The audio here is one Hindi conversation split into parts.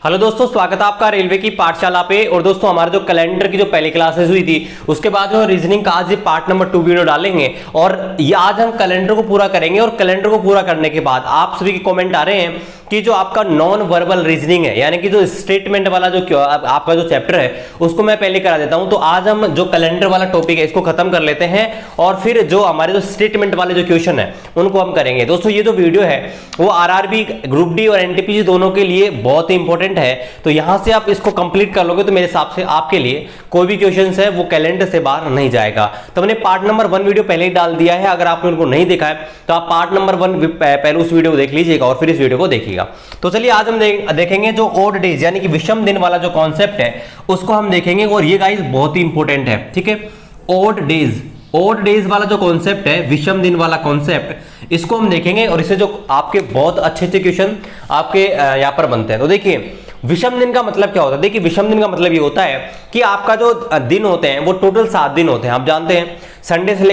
हेलो दोस्तों, स्वागत है आपका रेलवे की पाठशाला पे। और दोस्तों हमारे जो कैलेंडर की जो पहली क्लासेस हुई थी उसके बाद जो रीजनिंग का आज ये पार्ट नंबर 2 वीडियो डालेंगे और ये आज हम कैलेंडर को पूरा करेंगे। और कैलेंडर को पूरा करने के बाद आप सभी के कमेंट आ रहे हैं कि जो आपका नॉन वर्बल रीजनिंग है, यानी कि जो स्टेटमेंट वाला जो आपका जो चैप्टर है उसको मैं पहले करा देता हूं। तो आज हम जो कैलेंडर वाला टॉपिक है इसको खत्म कर लेते हैं और फिर जो हमारे जो स्टेटमेंट वाले जो क्वेश्चन है उनको हम करेंगे। दोस्तों ये जो वीडियो है वो आरआरबी, ग्रुप डी और एनटीपीसी दोनों के लिए बहुत ही इंपॉर्टेंट है। तो यहां से आप इसको कंप्लीट कर लोगे तो मेरे हिसाब से आपके लिए कोई भी क्वेश्चन है वो कैलेंडर से बाहर नहीं जाएगा। तो मैंने पार्ट नंबर 1 वीडियो पहले ही डाल दिया है, अगर आपने उनको नहीं देखा है तो आप पार्ट नंबर 1 पहले उस वीडियो को देख लीजिएगा और फिर इस वीडियो को देखिएगा। तो चलिए आज हम देखेंगे जो ऑड डेज यानी कि विषम दिन वाला जो कॉन्सेप्ट है उसको हम देखेंगे। और ये गाइस बहुत ही इंपॉर्टेंट है, ठीक है। ऑड डेज वाला जो कॉन्सेप्ट है, विषम दिन वाला कॉन्सेप्ट, इसको हम देखेंगे और इससे जो आपके बहुत अच्छे क्वेश्चन आपके यहां पर बनते हैं। तो देखिए विषम दिन का मतलब क्या होता है। देखिए विषम दिन का मतलब ये होता है कि आपका जो दिन होते हैं वो टोटल 7 दिन होते हैं। आप जानते हैं संडे से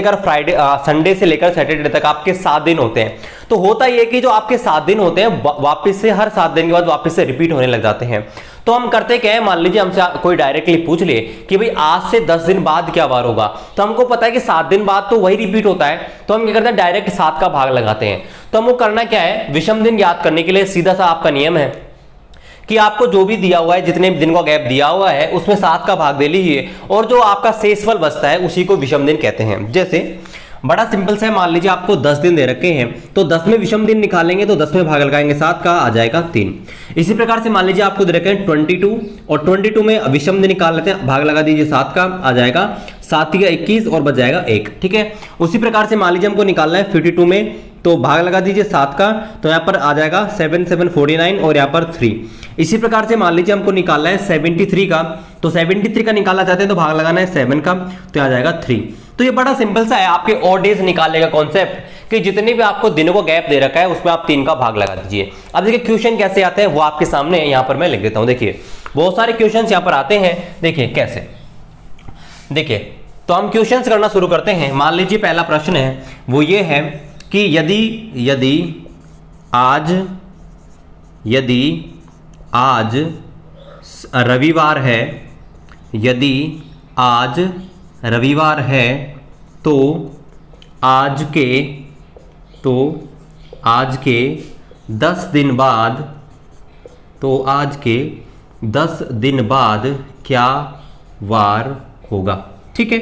लेकर सैटरडे तक आपके 7 दिन होते हैं। तो होता ये कि जो आपके 7 दिन होते हैं वापस से हर 7 दिन के बाद वापस से रिपीट होने लग जाते हैं। तो हम करते क्या है, मान लीजिए हमसे कोई डायरेक्टली पूछ ले कि भाई आज से 10 दिन बाद क्या वार होगा, तो हमको पता है कि 7 दिन बाद तो वही रिपीट होता है। तो हम क्या करते हैं, डायरेक्ट 7 का भाग लगाते हैं। तो हमको करना क्या है, विषम दिन याद करने के लिए सीधा सा आपका नियम है कि आपको जो भी दिया हुआ है, जितने दिन का गैप दिया हुआ है उसमें 7 का भाग दे लीजिए और जो आपका शेषफल बचता है उसी को विषम दिन कहते हैं। जैसे बड़ा सिंपल सा है, मान लीजिए आपको 10 दिन दे रखे हैं तो 10 में विषम दिन निकालेंगे तो 10 में भाग लगाएंगे 7 का, आ जाएगा 3। इसी प्रकार से मान लीजिए आपको दे रखे हैं 22 और 22 में विषम दिन निकाल लेते हैं, भाग लगा दीजिए 7 का, आ जाएगा 7 का 21 और बच जाएगा 1, ठीक है। उसी प्रकार से मान लीजिए हमको निकालना है 52 में, तो भाग लगा दीजिए 7 का, तो यहाँ पर आ जाएगा 7 7 49 और यहाँ पर 3। इसी प्रकार से मान लीजिए हमको निकालना है 73 का, तो 73 का निकालना चाहते हैं तो भाग लगाना है 7 का, तो आ जाएगा 3। तो ये बड़ा सिंपल सा है आपके ऑड डेज निकालने का कॉन्सेप्ट कि जितने भी आपको दिनों को गैप दे रखा है उसमें आप 3 का भाग लगा दीजिए। अब देखिए क्वेश्चन कैसे आते हैं वो आपके सामने यहाँ पर मैं लिख देता हूँ। देखिए बहुत सारे क्वेश्चन यहाँ पर आते हैं, देखिए कैसे। देखिए तो हम क्वेश्चन करना शुरू करते हैं। मान लीजिए पहला प्रश्न है वो ये है कि यदि आज रविवार है, यदि आज रविवार है तो आज के 10 दिन बाद, तो आज के 10 दिन बाद क्या वार होगा, ठीक है।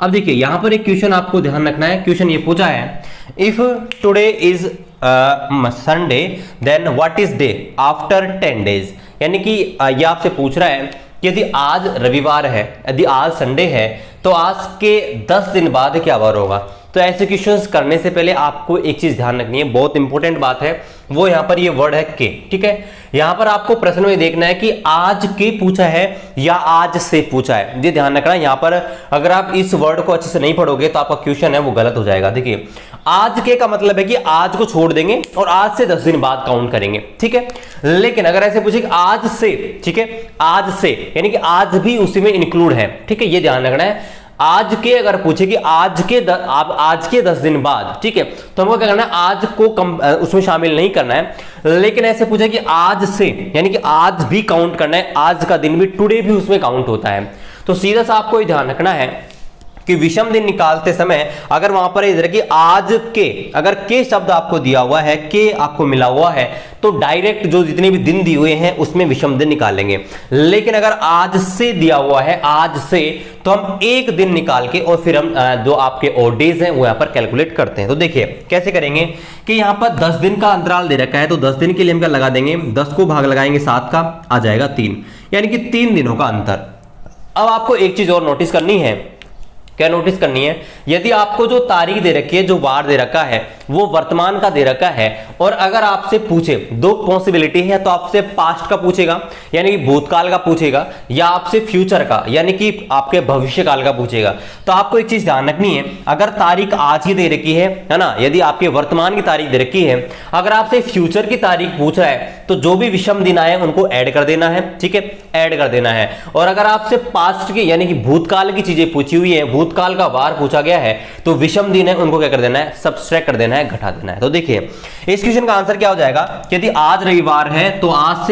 अब देखिए यहां पर एक क्वेश्चन आपको ध्यान रखना है। क्वेश्चन ये पूछा है, if today is Sunday then what is day after 10 days. यानी कि ये आपसे पूछ रहा है कि यदि आज रविवार है, यदि आज संडे है तो आज के 10 दिन बाद क्या वार होगा। तो ऐसे क्वेश्चंस करने से पहले आपको एक चीज ध्यान रखनी है, बहुत इंपॉर्टेंट बात है, वो यहाँ पर ये वर्ड है के, ठीक है। यहाँ पर आपको प्रश्न में देखना है कि आज के पूछा है या आज से पूछा है, ये ध्यान रखना। यहाँ पर अगर आप इस वर्ड को अच्छे से नहीं पढ़ोगे तो आपका क्वेश्चन है वो गलत हो जाएगा। देखिए आज के का मतलब है कि आज को छोड़ देंगे और आज से 10 दिन बाद काउंट करेंगे, ठीक है। लेकिन अगर ऐसे पूछे आज से, ठीक है, आज से यानी कि आज भी उसी में इंक्लूड है, ठीक है, ये ध्यान रखना है। आज के अगर पूछे कि आज के 10 दिन बाद, ठीक है, तो हमको क्या करना है, आज को उसमें शामिल नहीं करना है। लेकिन ऐसे पूछे कि आज से यानी कि आज भी काउंट करना है, आज का दिन भी, टुडे भी उसमें काउंट होता है। तो सीधा सा आपको ये ध्यान रखना है कि विषम दिन निकालते समय अगर वहां पर इधर कि आज के, अगर के शब्द आपको दिया हुआ है, के आपको मिला हुआ है, तो डायरेक्ट जो जितने भी दिन दिए हुए हैं उसमें विषम दिन निकालेंगे। लेकिन अगर आज से दिया हुआ है, आज से, तो हम एक दिन निकाल के और फिर हम जो आपके ऑड डेज हैं वो यहाँ पर कैलकुलेट करते हैं। तो देखिए कैसे करेंगे कि यहाँ पर 10 दिन का अंतराल दे रखा है, तो 10 दिन के लिए हम क्या लगा देंगे, 10 को भाग लगाएंगे 7 का, आ जाएगा 3, यानी कि 3 दिनों का अंतर। अब आपको एक चीज और नोटिस करनी है, क्या नोटिस करनी है, यदि आपको जो तारीख दे रखी है, जो वार दे रखा है वो वर्तमान का दे रखा है और अगर आपसे पूछे, दो पॉसिबिलिटी है, तो आपसे पास्ट का पूछेगा यानी कि भूतकाल का पूछेगा, या आपसे फ्यूचर का यानी कि आपके भविष्य काल का पूछेगा। तो आपको एक चीज ध्यान रखनी है, अगर तारीख आज ही दे रखी है ना, यदि आपके वर्तमान की तारीख दे रखी है, अगर आपसे फ्यूचर की तारीख पूछ रहा है तो जो भी विषम दिन आए उनको ऐड कर देना है, ठीक है, ऐड कर देना है। और अगर आपसे पास्ट की यानी कि भूतकाल की चीजें पूछी हुई है, भूतकाल का वार पूछा गया है, तो विषम दिन है उनको क्या कर देना है, सब्सट्रैक्ट कर देना है है, घटा देना है। तो देखिए इस क्वेश्चन का आंसर क्या हो जाएगा, यदि आज रविवार है तो आज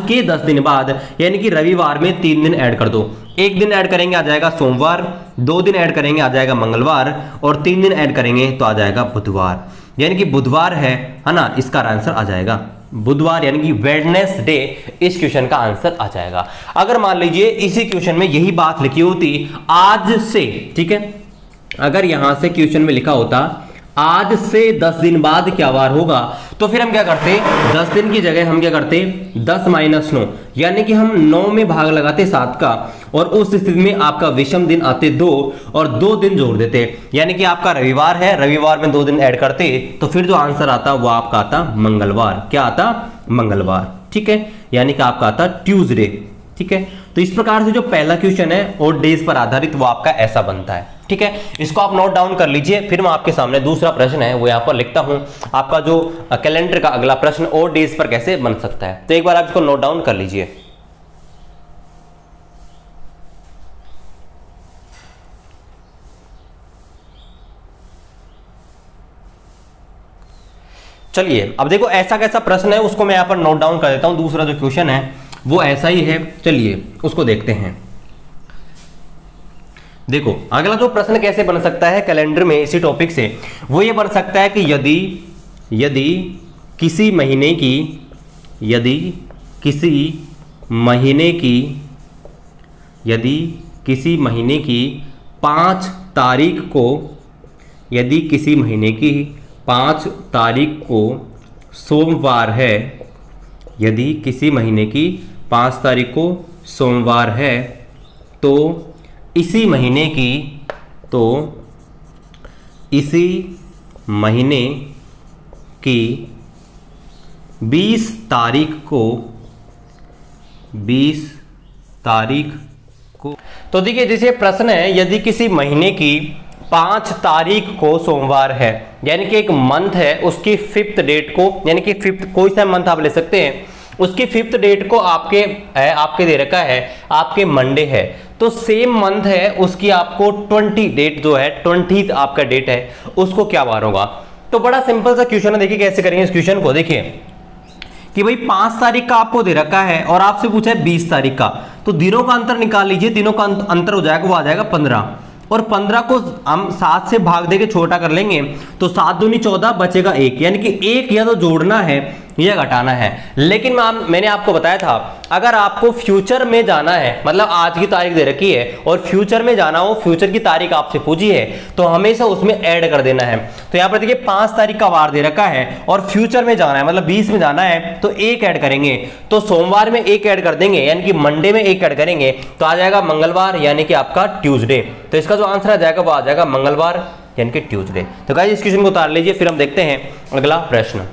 के 10 दिन बाद यानी कि रविवार में 3 दिन ऐड कर दो। एक दिन ऐड करेंगे आ जाएगा सोमवार, 2 दिन ऐड करेंगे आ जाएगा मंगलवार, और 3 दिन ऐड करेंगे तो आ जाएगा बुधवार, यानी कि बुधवार है ना, इसका आंसर आ जाएगा बुधवार यानी कि वेडनेसडे इस क्वेश्चन का आंसर आ जाएगा। अगर मान लीजिए इसी क्वेश्चन में यही बात लिखी होती आज से, ठीक है, अगर यहां से क्वेश्चन में लिखा होता आज से 10 दिन बाद क्या वार होगा, तो फिर हम क्या करते, 10 दिन की जगह हम क्या करते 10 - 9, यानी कि हम 9 में भाग लगाते 7 का, और उस स्थिति में आपका विषम दिन आते 2 और 2 दिन जोड़ देते, यानी कि आपका रविवार है, रविवार में 2 दिन ऐड करते तो फिर जो आंसर आता वो आपका आता मंगलवार। क्या आता, मंगलवार, ठीक है, यानी कि आपका आता ट्यूसडे, ठीक है। तो इस प्रकार से जो पहला क्वेश्चन है और डेज पर आधारित वो आपका ऐसा बनता है, ठीक है। इसको आप नोट डाउन कर लीजिए। फिर मैं आपके सामने दूसरा प्रश्न है वो यहां पर लिखता हूं, आपका जो कैलेंडर का अगला प्रश्न और डेज पर कैसे बन सकता है, तो एक बार आप इसको नोट डाउन कर लीजिए। चलिए अब देखो ऐसा कैसा प्रश्न है उसको मैं यहां पर नोट डाउन कर देता हूं। दूसरा जो क्वेश्चन है वो ऐसा ही है, चलिए उसको देखते हैं। देखो अगला जो प्रश्न कैसे बन सकता है कैलेंडर में इसी टॉपिक से, वो ये बन सकता है कि यदि किसी महीने की 5 तारीख को, यदि किसी महीने की 5 तारीख को सोमवार है, यदि किसी महीने की 5 तारीख को सोमवार है, तो इसी महीने की 20 तारीख को, तो देखिए जैसे प्रश्न है यदि किसी महीने की 5 तारीख को सोमवार है, यानी कि एक मंथ है उसकी 5th डेट को, यानी कि 5th कोई सा मंथ आप ले सकते हैं, उसकी 5th डेट को आपके दे रखा है आपके मंडे है, तो सेम मंथ है उसकी आपको 20 डेट जो है 20th आपका डेट है उसको क्या वार होगा। तो बड़ा सिंपल सा क्वेश्चन है, देखिए कैसे करेंगे इस क्वेश्चन को। देखिए कि भाई 5 तारीख का आपको दे रखा है और आपसे पूछा है 20 तारीख का, तो दिनों का अंतर निकाल लीजिए, दिनों का अंतर हो जाएगा वो आ जाएगा 15, और 15 को हम 7 से भाग देके छोटा कर लेंगे तो 7 दूनी 14 बचेगा 1, यानी कि 1 या तो जोड़ना है या घटाना है। लेकिन मैंने आपको बताया था अगर आपको फ्यूचर में जाना है, मतलब आज की तारीख दे रखी है और फ्यूचर में जाना हो, फ्यूचर की तारीख आपसे पूछी है तो हमेशा उसमें ऐड कर देना है। तो यहाँ पर देखिए 5 तारीख का वार दे रखा है और फ्यूचर में जाना है मतलब 20 में जाना है तो 1 ऐड करेंगे, तो सोमवार में 1 ऐड कर देंगे यानी कि मंडे में 1 ऐड करेंगे तो आ जाएगा मंगलवार यानी कि आपका ट्यूसडे। तो इसका जो आंसर आ जाएगा वो आ जाएगा मंगलवार यानी कि ट्यूसडे। तो गाइस इस क्वेश्चन को उतार लीजिए, फिर हम देखते हैं अगला प्रश्न।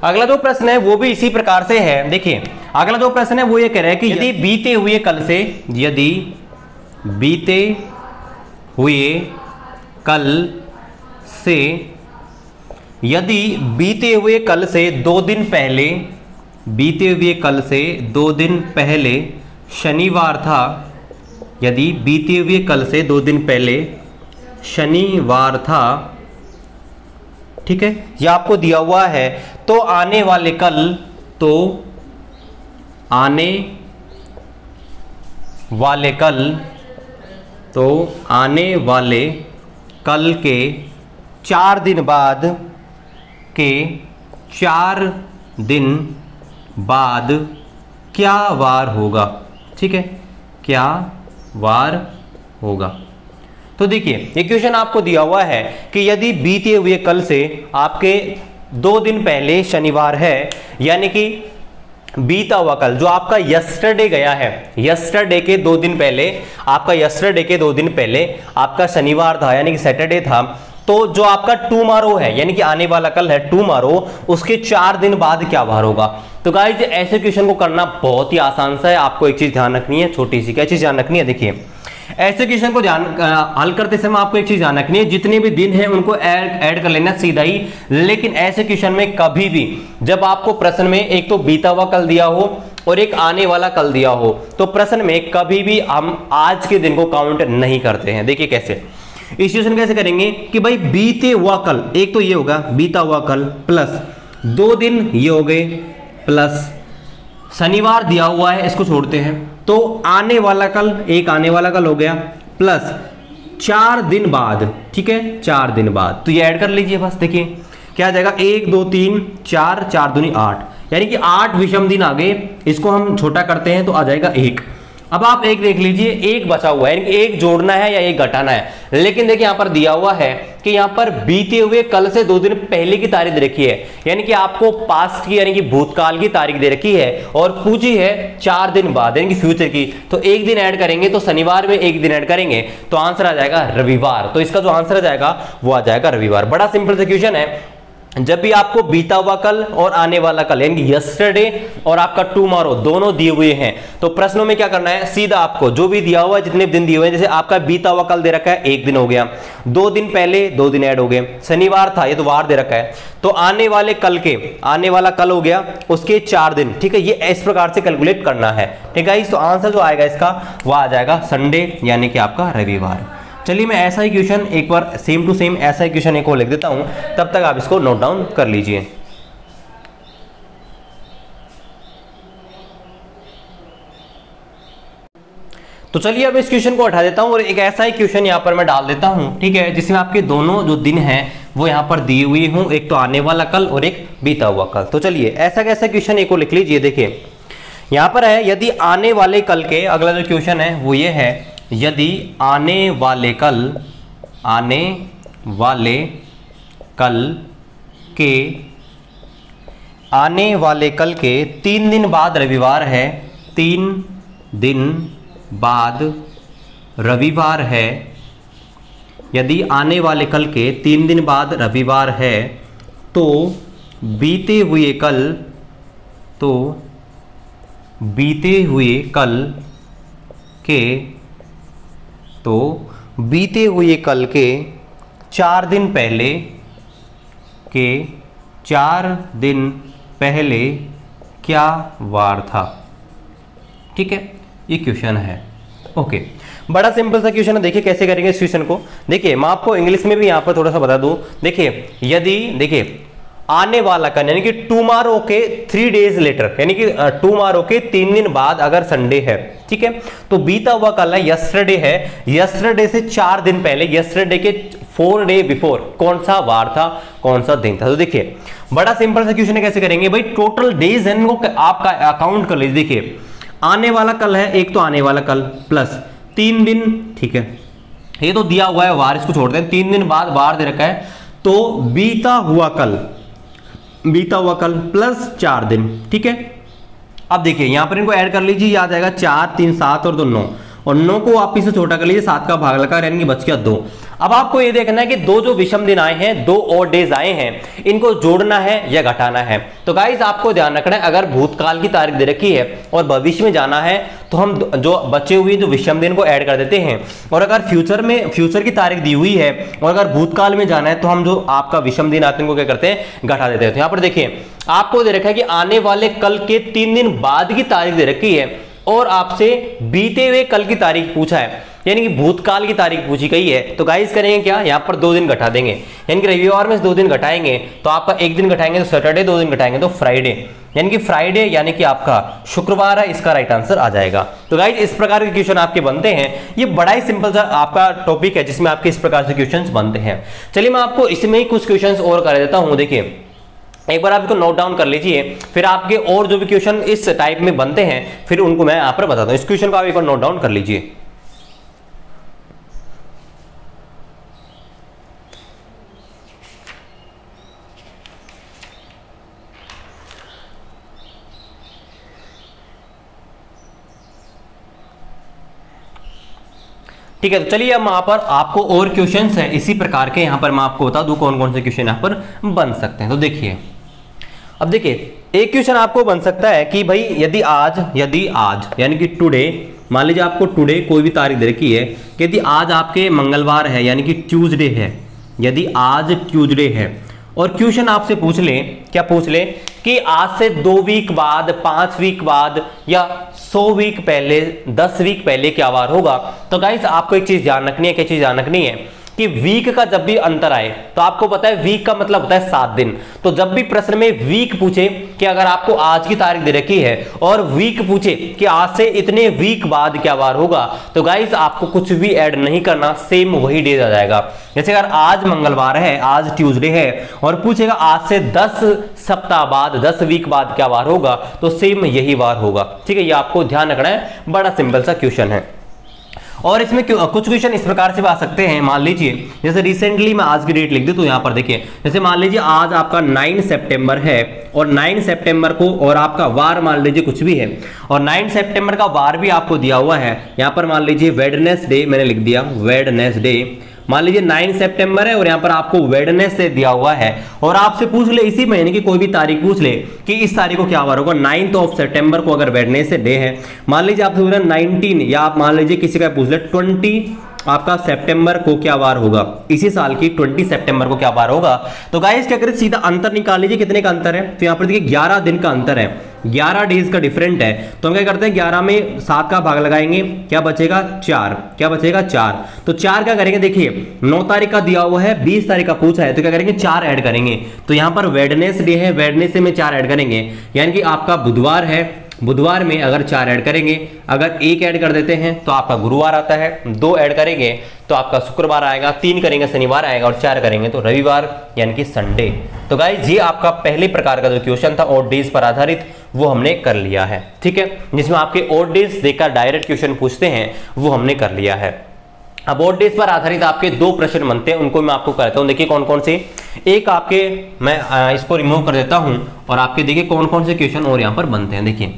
अगला जो प्रश्न है वो भी इसी प्रकार से है। देखिए अगला जो प्रश्न है वो ये कह रहा है कि यदि बीते हुए कल से, यदि बीते हुए कल से, यदि बीते हुए कल से 2 दिन पहले, बीते हुए कल से 2 दिन पहले शनिवार था, यदि बीते हुए कल से 2 दिन पहले शनिवार था, ठीक है, ये आपको दिया हुआ है, तो आने वाले कल, तो आने वाले कल, तो आने वाले कल के 4 दिन बाद, के 4 दिन बाद क्या वार होगा, ठीक है, क्या वार होगा। तो देखिए ये क्वेश्चन आपको दिया हुआ है कि यदि बीते हुए कल से आपके 2 दिन पहले शनिवार है, यानी कि बीता हुआ कल जो आपका यस्टरडे गया है, यस्टरडे के 2 दिन पहले, आपका यस्टरडे के 2 दिन पहले आपका शनिवार था यानी कि सैटरडे था, तो जो आपका टुमारो है यानी कि आने वाला कल है टुमारो, उसके 4 दिन बाद क्या वार होगा। तो गाइस ऐसे क्वेश्चन को करना बहुत ही आसान सा है। आपको एक चीज ध्यान रखनी है, छोटी सी क्या चीज ध्यान रखनी है, देखिए ऐसे क्वेश्चन को ध्यान हल करते समय आपको एक चीज ध्यान रखनी है, जितने भी दिन है उनको ऐड कर लेना सीधा ही। लेकिन ऐसे क्वेश्चन में कभी भी जब आपको प्रश्न में एक तो बीता हुआ कल दिया हो और एक आने वाला कल दिया हो, तो प्रश्न में कभी भी हम आज के दिन को काउंट नहीं करते हैं। देखिए कैसे, इस क्वेश्चन कैसे करेंगे कि भाई बीते हुआ कल, एक तो ये होगा बीता हुआ कल प्लस 2 दिन ये हो गए, प्लस शनिवार दिया हुआ है इसको छोड़ते हैं, तो आने वाला कल, एक आने वाला कल हो गया, प्लस 4 दिन बाद, ठीक है 4 दिन बाद, तो ये ऐड कर लीजिए बस। देखिए क्या आ जाएगा, 1 2 3 4, 4 दूनी 8, यानी कि 8 विषम दिन आ गए। इसको हम छोटा करते हैं तो आ जाएगा 1। अब आप एक देख लीजिए, एक बचा हुआ है, यानी कि एक जोड़ना है या एक घटाना है। लेकिन देखिए यहां पर दिया हुआ है कि यहां पर बीते हुए कल से 2 दिन पहले की तारीख दे रखी है, यानी कि आपको पास्ट की यानी कि भूतकाल की तारीख दे रखी है और पूछी है 4 दिन बाद यानी कि फ्यूचर की। तो एक दिन ऐड करेंगे तो शनिवार में एक दिन ऐड करेंगे तो आंसर आ जाएगा रविवार। तो इसका जो आंसर आ जाएगा वो आ जाएगा रविवार। बड़ा सिंपल सा क्वेश्चन है। जब भी आपको बीता हुआ कल और आने वाला कल यानी यस्टरडे और आपका टुमारो दोनों दिए हुए हैं, तो प्रश्नों में क्या करना है, सीधा आपको जो भी दिया हुआ है, जितने दिन दिए हुए हैं, जैसे आपका बीता हुआ कल दे रखा है 1 दिन हो गया, 2 दिन पहले 2 दिन ऐड हो गए, शनिवार था ये तो वार दे रखा है, तो आने वाले कल के, आने वाला कल हो गया उसके 4 दिन, ठीक है। ये इस प्रकार से कैलकुलेट करना है, ठीक है। तो आंसर जो आएगा इसका वह आ जाएगा संडे यानी कि आपका रविवार। चलिए मैं ऐसा ही क्वेश्चन एक बार सेम टू सेम ऐसा ही क्वेश्चन एक और लिख देता हूं, तब तक आप इसको नोट डाउन कर लीजिए। तो चलिए अब इस क्वेश्चन को हटा देता हूं और एक ऐसा ही क्वेश्चन यहां पर मैं डाल देता हूं, ठीक है, जिसमें आपके दोनों जो दिन हैं वो यहां पर दिए हुए हूं, एक तो आने वाला कल और एक बीता हुआ कल। तो चलिए ऐसा कैसा क्वेश्चन एक को लिख लीजिए। देखिए यहां पर है, यदि आने वाले कल के, अगला जो क्वेश्चन है वो ये है, यदि आने वाले कल के 3 दिन बाद रविवार है, 3 दिन बाद रविवार है, यदि आने वाले कल के 3 दिन बाद रविवार है, तो बीते हुए कल के 4 दिन पहले क्या वार था, ठीक है। ये क्वेश्चन है, ओके। बड़ा सिंपल सा क्वेश्चन है। देखिए कैसे करेंगे इस क्वेश्चन को। देखिए मैं आपको इंग्लिश में भी यहां पर थोड़ा सा बता दूं। देखिए यदि, देखिए आने वाला कल यानी कि टुमारो के 3 डेज लेटर, यानी कि टुमारो के 3 दिन बाद अगर संडे है, ठीक है, तो बीता हुआ कल है यस्टरडे है, यस्टरडे से 4 दिन पहले, यस्टरडे के 4 डे बिफोर कौन सा वार था, कौन सा दिन था। तो देखिए बड़ा सिंपल सा क्वेश्चन है, कैसे करेंगे भाई, टोटल डेज है इनको आपका अकाउंट कर लीजिए। देखिए आने वाला कल है, एक तो आने वाला कल प्लस 3 दिन, ठीक है, ये तो दिया हुआ है वार, इसको छोड़ते हैं, 3 दिन बाद वार दे रखा है, तो बीता हुआ कल प्लस 4 दिन, ठीक है। अब देखिए यहां पर इनको ऐड कर लीजिए, याद आएगा 4 3 7 और 2 9, और 9 को आप इसे छोटा कर लीजिए, 7 का भाग लगा यानी कि बच गया 2। अब आपको ये देखना है कि 2 जो विषम दिन आए हैं, 2 और डेज आए हैं, इनको जोड़ना है या घटाना है। तो गाइस आपको ध्यान रखना है, अगर भूतकाल की तारीख दे रखी है और भविष्य में जाना है तो हम जो बचे हुए जो विषम दिन को ऐड कर देते हैं, और अगर फ्यूचर की तारीख दी हुई है और अगर भूतकाल में जाना है तो हम जो आपका विषम दिन आते हैं उनको क्या करते हैं, घटा देते हैं। तो यहां पर देखिए आपको दे रखा है कि आने वाले कल के 3 दिन बाद की तारीख दे रखी है और आपसे बीते हुए कल की तारीख पूछा है, यानी कि भूतकाल की तारीख पूछी गई है। तो गाइस करेंगे क्या, यहां पर 2 दिन घटा देंगे, यानी कि रविवार में 2 दिन घटाएंगे तो आपका 1 दिन घटाएंगे तो सैटरडे, 2 दिन घटाएंगे तो फ्राइडे, यानी कि फ्राइडे यानी कि आपका शुक्रवार है, इसका राइट आंसर आ जाएगा। तो गाइस इस प्रकार के क्वेश्चन आपके बनते हैं। ये बड़ा ही सिंपल सा आपका टॉपिक है जिसमें आपके इस प्रकार से क्वेश्चन बनते हैं। चलिए मैं आपको इसमें ही कुछ क्वेश्चन और कर देता हूं। देखिए एक बार आप इसको नोट डाउन कर लीजिए, फिर आपके और जो भी क्वेश्चन इस टाइप में बनते हैं फिर उनको मैं यहाँ पर बताता हूँ। इस क्वेश्चन को आप एक बार नोट डाउन कर लीजिए। ठीक है, तो चलिए अब वहां पर आपको और क्वेश्चंस हैं इसी प्रकार के, यहां पर मैं आपको बता दूं कौन कौन से क्वेश्चन यहां पर बन सकते हैं। तो देखिए अब देखिए एक क्वेश्चन आपको बन सकता है कि भाई यदि आज यानी कि टुडे मान लीजिए आपको टुडे कोई भी तारीख दे रखी है कि यदि आज आपके मंगलवार है यानी कि ट्यूसडे है, यदि आज ट्यूसडे है और क्वेश्चन आपसे पूछ ले, क्या पूछ ले कि आज से 2 वीक बाद, 5 वीक बाद या 100 वीक पहले, 10 वीक पहले क्या वार होगा, तो गाइस आपको एक चीज ध्यान रखनी है। क्या चीज ध्यान रखनी है कि वीक का जब भी अंतर आए, तो आपको पता है वीक का मतलब होता है 7 दिन। तो जब भी प्रश्न में वीक पूछे कि अगर आपको आज की तारीख दे रखी है और वीक पूछे कि आज से इतने वीक बाद क्या वार होगा, तो गाइस आपको कुछ भी ऐड नहीं करना, सेम वही डेज आ जाएगा। जैसे अगर आज मंगलवार है, आज ट्यूसडे है और पूछेगा आज से 10 सप्ताह बाद, 10 वीक बाद क्या वार होगा, तो सेम यही वार होगा। ठीक है, ये आपको ध्यान रखना है, बड़ा सिंपल सा क्वेश्चन है। और इसमें कुछ क्वेश्चन इस प्रकार से आ सकते हैं। मान लीजिए जैसे रिसेंटली मैं आज की डेट लिख दूं, तो यहां पर देखिए, जैसे मान लीजिए आज आपका 9 सितंबर है और 9 सितंबर को और आपका वार मान लीजिए कुछ भी है और 9 सितंबर का वार भी आपको दिया हुआ है। यहां पर मान लीजिए वेडनेसडे मैंने लिख दिया, वेडनेसडे। मान लीजिए 9 सितंबर है और यहां पर आपको वेडनेसडे दिया हुआ है और आपसे पूछ ले इसी महीने की कोई भी तारीख पूछ ले कि इस तारीख को क्या वार होगा। 9 सितंबर को अगर वेडनेसडे है, मान लीजिए आपसे पूछ रहे 19 या आप मान लीजिए किसी का पूछ ले 20 आपका सितंबर को क्या वार होगा, इसी साल की 20 सितंबर को क्या वार होगा। तो गाइस क्या करें, सीधा अंतर निकाल लीजिए, कितने का अंतर है, तो यहां पर देखिए 11 दिन का अंतर है, 11 डेज का डिफरेंट है। तो हम क्या करते हैं 11 में 7 का भाग लगाएंगे, क्या बचेगा 4, क्या बचेगा 4। तो 4 क्या करेंगे, देखिए 9 तारीख का दिया हुआ है, 20 तारीख का पूछा है, तो क्या करेंगे 4 ऐड करेंगे। तो यहां पर वेडनेसडे है, वेडनेसडे में 4 ऐड करेंगे, यानी कि आपका बुधवार है, बुधवार में अगर 4 ऐड करेंगे, अगर 1 ऐड कर देते हैं तो आपका गुरुवार आता है, 2 ऐड करेंगे तो आपका शुक्रवार आएगा, 3 करेंगे शनिवार आएगा और 4 करेंगे तो रविवार यानी कि संडे। तो गाइस ये आपका पहले प्रकार का जो क्वेश्चन था ऑड डेज पर आधारित, वो हमने कर लिया है। ठीक है, जिसमें आपके ऑड डेज देखकर डायरेक्ट क्वेश्चन पूछते हैं, वो हमने कर लिया है। अब ऑड डेज पर आधारित आपके 2 प्रश्न बनते हैं, उनको मैं आपको करता हूं। देखिए कौन कौन से, एक आपके मैं इसको रिमूव कर देता हूं और आपके देखिए कौन कौन से क्वेश्चन और यहां पर बनते हैं। देखिए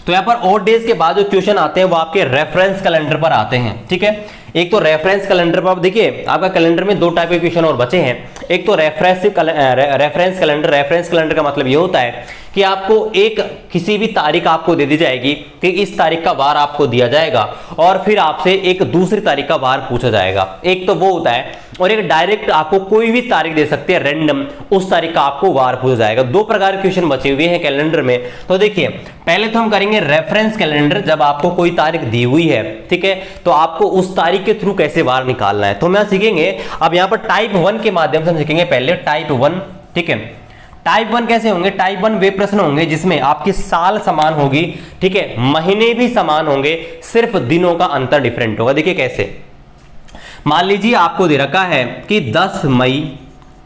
तो यहां पर ऑड डेज के बाद जो क्वेश्चन आते हैं वो आपके रेफरेंस कैलेंडर पर आते हैं। ठीक है, एक तो रेफरेंस कैलेंडर पर देखिए आपका कैलेंडर में 2 टाइप के क्वेश्चन और बचे हैं। एक तो रेफरेंस कैलेंडर। रेफरेंस कैलेंडर का मतलब ये होता है कि आपको एक किसी भी तारीख आपको दे दी जाएगी कि इस तारीख का वार आपको दिया जाएगा और फिर आपसे एक दूसरी तारीख का वार पूछा जाएगा। एक तो वो होता है और एक डायरेक्ट आपको कोई भी तारीख दे सकते हैं रैंडम, उस तारीख का आपको वार पूछा जाएगा। 2 प्रकार के क्वेश्चन बचे हुए हैं कैलेंडर में। तो देखिए पहले तो हम करेंगे रेफरेंस कैलेंडर। जब आपको कोई तारीख दी हुई है, ठीक है, तो आपको उस तारीख के थ्रू कैसे वार निकालना है, तो हम यहां सीखेंगे। अब यहां पर टाइप 1 के माध्यम से हम सीखेंगे पहले टाइप 1। ठीक है, टाइप 1 कैसे होंगे, टाइप 1 वे प्रश्न होंगे जिसमें आपकी साल समान होगी, ठीक है, महीने भी समान होंगे, सिर्फ दिनों का अंतर डिफरेंट होगा। देखिए कैसे, मान लीजिए आपको दे रखा है कि 10 मई,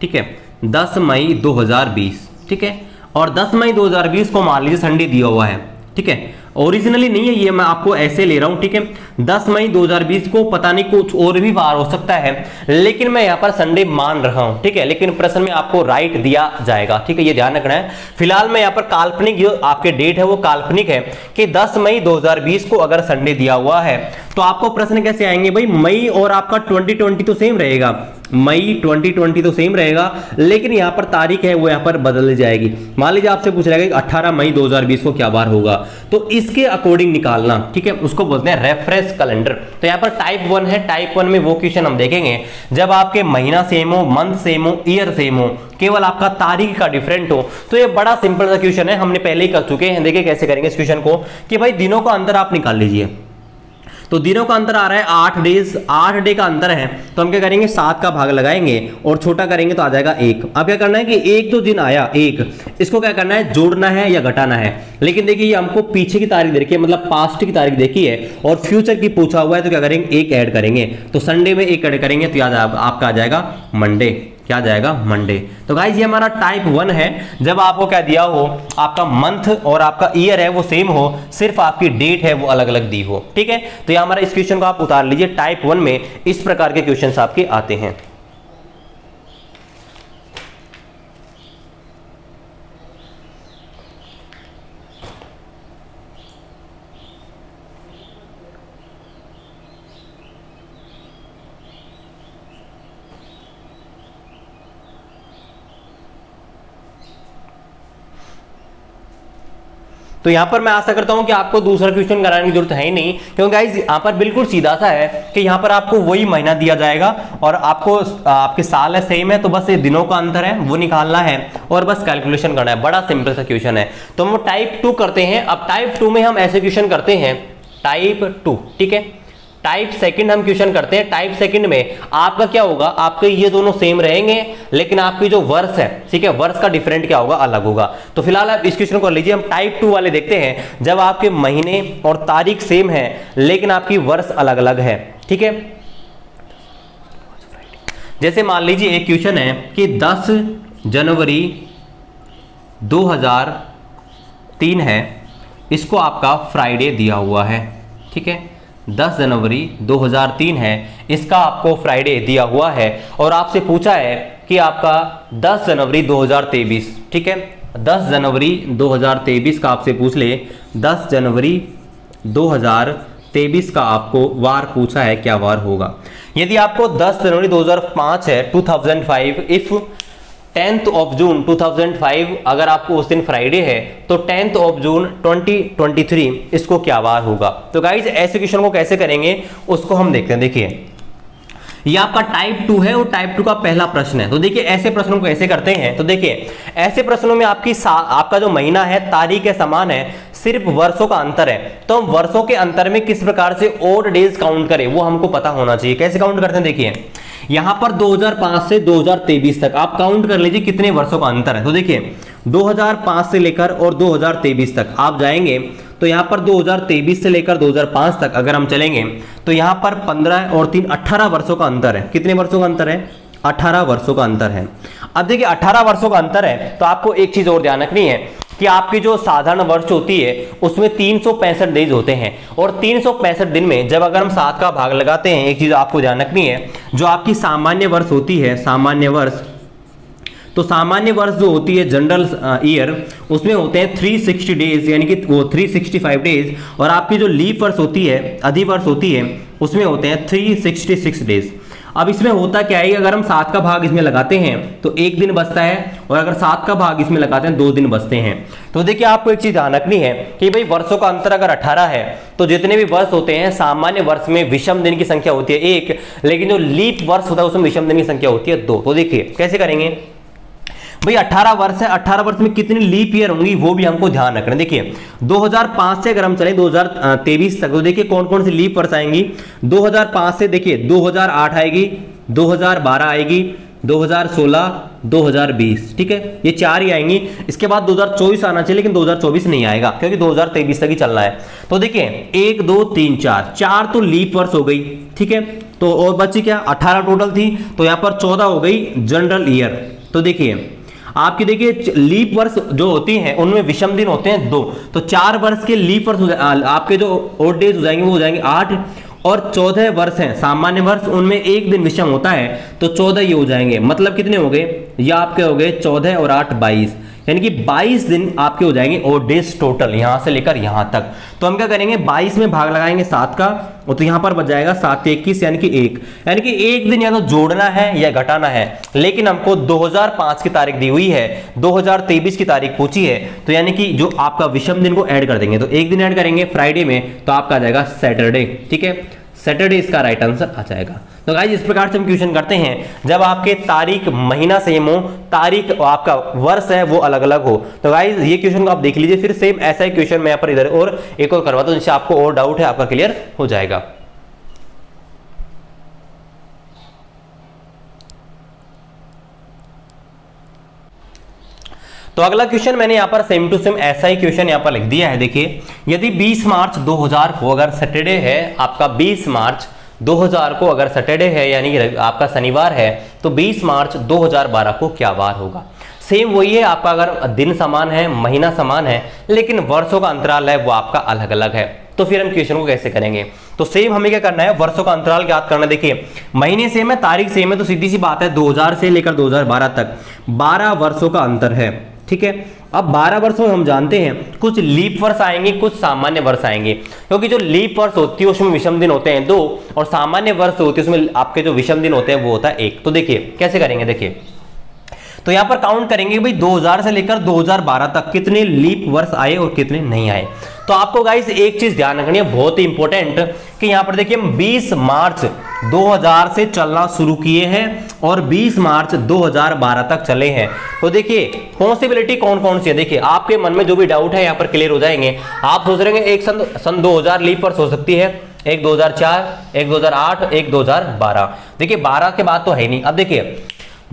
ठीक है, 10 मई 2020, ठीक है, और 10 मई 2020 को मान लीजिए संडे दिया हुआ है। ठीक है, ओरिजिनली नहीं है ये, मैं आपको ऐसे ले रहा हूं। ठीक है, 10 मई 2020 को पता नहीं कुछ और भी वार हो सकता है, लेकिन मैं यहां पर संडे मान रहा हूं। ठीक है, लेकिन प्रश्न में आपको राइट दिया जाएगा। ठीक है, ये ध्यान रखना है। फिलहाल मैं यहां पर काल्पनिक जो आपके डेट है वो काल्पनिक है कि 10 मई 2020 को अगर संडे दिया हुआ है तो आपको प्रश्न कैसे आएंगे भाई, मई और आपका 2020 तो सेम रहेगा, मई 2020 तो सेम रहेगा, लेकिन यहां पर तारीख है वो यहां पर बदल जाएगी। मान लीजिए आपसे पूछ रहेगा 18 मई 2020 को क्या वार होगा, तो इसके अकॉर्डिंग निकालना। ठीक है, उसको बोलते हैं रेफरेंस कैलेंडर। तो यहां पर टाइप 1 है, टाइप 1 में वो क्वेश्चन हम देखेंगे जब आपके महीना सेम हो, मंथ सेम हो, ईयर सेम हो, केवल आपका तारीख का डिफरेंट हो। तो ये बड़ा सिंपल सा क्वेश्चन है, हमने पहले ही कर चुके हैं। देखिए कैसे करेंगे इस क्वेश्चन को कि भाई दिनों का अंतर आप निकाल लीजिए। तो दिनों का अंतर आ रहा है 8 डेज, 8 डे का अंतर है, तो हम क्या करेंगे 7 का भाग लगाएंगे और छोटा करेंगे तो आ जाएगा 1। अब क्या करना है कि एक तो दिन आया 1, इसको क्या करना है, जोड़ना है या घटाना है। लेकिन देखिए ये हमको पीछे की तारीख देखी है, मतलब पास्ट की तारीख देखी है और फ्यूचर की पूछा हुआ है, तो क्या करेंगे 1 ऐड करेंगे। तो संडे में 1 ऐड करेंगे तो याद आपका आ जाएगा मंडे। क्या आ जाएगा, मंडे। तो गाइस ये हमारा टाइप 1 है, जब आपको क्या दिया हो, आपका मंथ और आपका ईयर है वो सेम हो, सिर्फ आपकी डेट है वो अलग अलग दी हो। ठीक है, तो ये हमारा इस क्वेश्चन को आप उतार लीजिए। टाइप 1 में इस प्रकार के क्वेश्चंस आपके आते हैं। तो यहाँ पर मैं आशा करता हूँ कि आपको दूसरा क्वेश्चन कराने की जरूरत है ही नहीं, क्योंकि गाइस यहाँ पर बिल्कुल सीधा सा है कि यहाँ पर आपको वही महीना दिया जाएगा और आपको आपके साल है सेम है, तो बस ये दिनों का अंतर है वो निकालना है और बस कैलकुलेशन करना है। बड़ा सिंपल सा क्वेश्चन है। तो हम टाइप 2 करते हैं। अब टाइप 2 में हम ऐसे क्वेश्चन करते हैं, टाइप 2, ठीक है। टाइप सेकंड हम क्वेश्चन करते हैं। टाइप सेकंड में आपका क्या होगा, आपके ये दोनों सेम रहेंगे, लेकिन आपकी जो वर्ष है, ठीक है, वर्ष का डिफरेंट क्या होगा, अलग होगा। तो फिलहाल आप इस क्वेश्चन को कर लीजिए। हम टाइप 2 वाले देखते हैं, जब आपके महीने और तारीख सेम है लेकिन आपकी वर्ष अलग अलग है, ठीक है। जैसे मान लीजिए एक क्वेश्चन है कि 10 जनवरी 2003 है, इसको आपका फ्राइडे दिया हुआ है, ठीक है। 10 जनवरी 2003 है, इसका आपको फ्राइडे दिया हुआ है और आपसे पूछा है कि आपका 10 जनवरी 2023, ठीक है। 10 जनवरी 2023 का आपसे पूछ ले, 10 जनवरी 2023 का आपको वार पूछा है, क्या वार होगा। यदि आपको 10 जनवरी 2005 है 2005, इफ 10th ऑफ जून 2005 अगर आपको उस दिन फ्राइडे है तो 10th ऑफ जून 2023 इसको क्या वार होगा। तो गाइज ऐसे क्वेश्चन को कैसे करेंगे उसको हम देखते हैं। देखिए ये आपका टाइप 2 है और टाइप 2 का पहला प्रश्न है। तो देखिए ऐसे प्रश्नों को कैसे करते हैं। तो देखिए ऐसे प्रश्नों में आपका जो महीना है, तारीख है, समान है, सिर्फ वर्षों का अंतर है। तो हम वर्षों के अंतर में किस प्रकार से ऑड डेज काउंट करें वो हमको पता होना चाहिए। कैसे काउंट करते हैं, देखिए यहां पर 2005 से 2023 तक आप काउंट कर लीजिए कितने वर्षों का अंतर है। तो देखिए 2005 से लेकर और 2023 तक आप जाएंगे तो यहां पर 2023 से लेकर 2005 तक अगर हम चलेंगे तो यहां पर 15 और 3 18 वर्षों का अंतर है। कितने वर्षों का अंतर है, 18 वर्षों का अंतर है। अब देखिए 18 वर्षों का अंतर है तो आपको एक चीज और ध्यान रखनी है कि आपकी जो साधारण वर्ष होती है उसमें 365 डेज होते हैं और 365 दिन में जब अगर हम 7 का भाग लगाते हैं, एक चीज आपको ध्यान रखनी है, जो आपकी सामान्य वर्ष होती है, सामान्य वर्ष, तो सामान्य वर्ष जो होती है जनरल ईयर, उसमें होते हैं 360 डेज, यानी कि वो 365 डेज, और आपकी जो लीप वर्ष होती है, अधिवर्ष होती है, उसमें होते हैं 366 डेज। अब इसमें होता क्या है, अगर हम 7 का भाग इसमें लगाते हैं तो 1 दिन बचता है और अगर 7 का भाग इसमें लगाते हैं 2 दिन बचते हैं। तो देखिए आपको एक चीज ध्यान रखनी है कि भाई वर्षों का अंतर अगर 18 है तो जितने भी वर्ष होते हैं, सामान्य वर्ष में विषम दिन की संख्या होती है 1, लेकिन जो लीप वर्ष होता है उसमें विषम दिन की संख्या होती है 2। तो देखिए कैसे करेंगे भाई, 18 वर्ष है, 18 वर्ष में कितनी लीप ईयर होंगी वो भी हमको ध्यान रखना है। देखिए 2005 से अगर हम चलें 2023 तक तो देखिए कौन कौन सी लीप वर्ष आएंगी। 2005 से देखिए 2008 आएगी, 2012 आएगी, 2016, 2020, ठीक है, ये 4 ही आएंगी। इसके बाद 2024 आना चाहिए लेकिन 2024 नहीं आएगा क्योंकि 2023 तक ही चलना है। तो देखिए 1 2 3 4 तो लीप वर्ष हो गई, ठीक है। तो और बची क्या, 18 टोटल थी तो यहाँ पर 14 हो गई जनरल ईयर। तो देखिए आपकी देखिए लीप वर्ष जो होती हैं उनमें विषम दिन होते हैं 2, तो 4 वर्ष के लीप वर्ष आपके जो ऑड डेज हो जाएंगे वो हो जाएंगे 8, और 14 वर्ष हैं सामान्य वर्ष, उनमें 1 दिन विषम होता है तो 14 ये हो जाएंगे। मतलब कितने हो गए, ये आपके हो गए 14 और 8 22, यानी कि 22 दिन आपके हो जाएंगे ऑड डेज टोटल, यहां से लेकर यहां तक। तो हम क्या करेंगे, 22 में भाग लगाएंगे 7 का और तो यहां पर बच जाएगा 7 21, यानी कि 1, यानी कि 1 दिन या तो जोड़ना है या घटाना है। लेकिन हमको 2005 की तारीख दी हुई है, 2023 की तारीख पूछी है, तो यानी कि जो आपका विषम दिन को ऐड कर देंगे, तो 1 दिन ऐड करेंगे फ्राइडे में तो आपका आ जाएगा सैटरडे, ठीक है, सैटरडे इसका राइट आंसर आ जाएगा। तो गाइस इस प्रकार से हम क्वेश्चन करते हैं जब आपके तारीख महीना सेम हो, तारीख आपका वर्ष है वो अलग अलग हो। तो गाइस ये क्वेश्चन को आप देख लीजिए, फिर सेम ऐसा ही क्वेश्चन मैं यहाँ पर इधर और एक और करवाता हूं जिससे आपको और डाउट है आपका क्लियर हो जाएगा। तो अगला क्वेश्चन मैंने यहाँ पर सेम टू सेम ऐसा ही क्वेश्चन यहाँ पर लिख दिया है। देखिए यदि 20 मार्च 2000 को अगर सैटरडे है, आपका 20 मार्च 2000 को अगर सैटरडे है यानी कि आपका शनिवार है, तो 20 मार्च 2012 को क्या वार होगा। सेम वही है, आपका अगर दिन समान है, महीना समान है, लेकिन वर्षों का अंतराल है वो आपका अलग अलग है। तो फिर हम क्वेश्चन को कैसे करेंगे, तो सेम हमें क्या करना है, वर्षों का अंतराल ज्ञात करना। देखिए महीने सेम है, तारीख सेम है, तो सीधी सी बात है 2000 से लेकर 2012 तक 12 वर्षों का अंतर है, ठीक है। अब 12 वर्षों में हम जानते हैं कुछ लीप वर्ष आएंगे, कुछ सामान्य वर्ष आएंगे, क्योंकि जो लीप वर्ष होती है उसमें विषम दिन होते हैं 2 और सामान्य वर्ष होती है उसमें आपके जो विषम दिन होते हैं वो होता है 1। तो देखिए कैसे करेंगे, देखिए तो यहां पर काउंट करेंगे भाई 2000 से लेकर 2012 तक कितने लीप वर्ष आए और कितने नहीं आए। तो आपको गाइस एक चीज ध्यान रखनी है बहुत ही इंपॉर्टेंट, कि यहां पर देखिए हम 20 मार्च 2000 से चलना शुरू किए हैं और 20 मार्च 2012 तक चले हैं। तो देखिए पॉसिबिलिटी कौन कौन सी है, देखिए आपके मन में जो भी डाउट है यहां पर क्लियर हो जाएंगे। आप सोच रहे हैं एक सन 2000 लीप वर्ष हो सकती है, एक 2004, एक 2008, एक 2012। देखिए 12 के बाद तो है नहीं। अब देखिए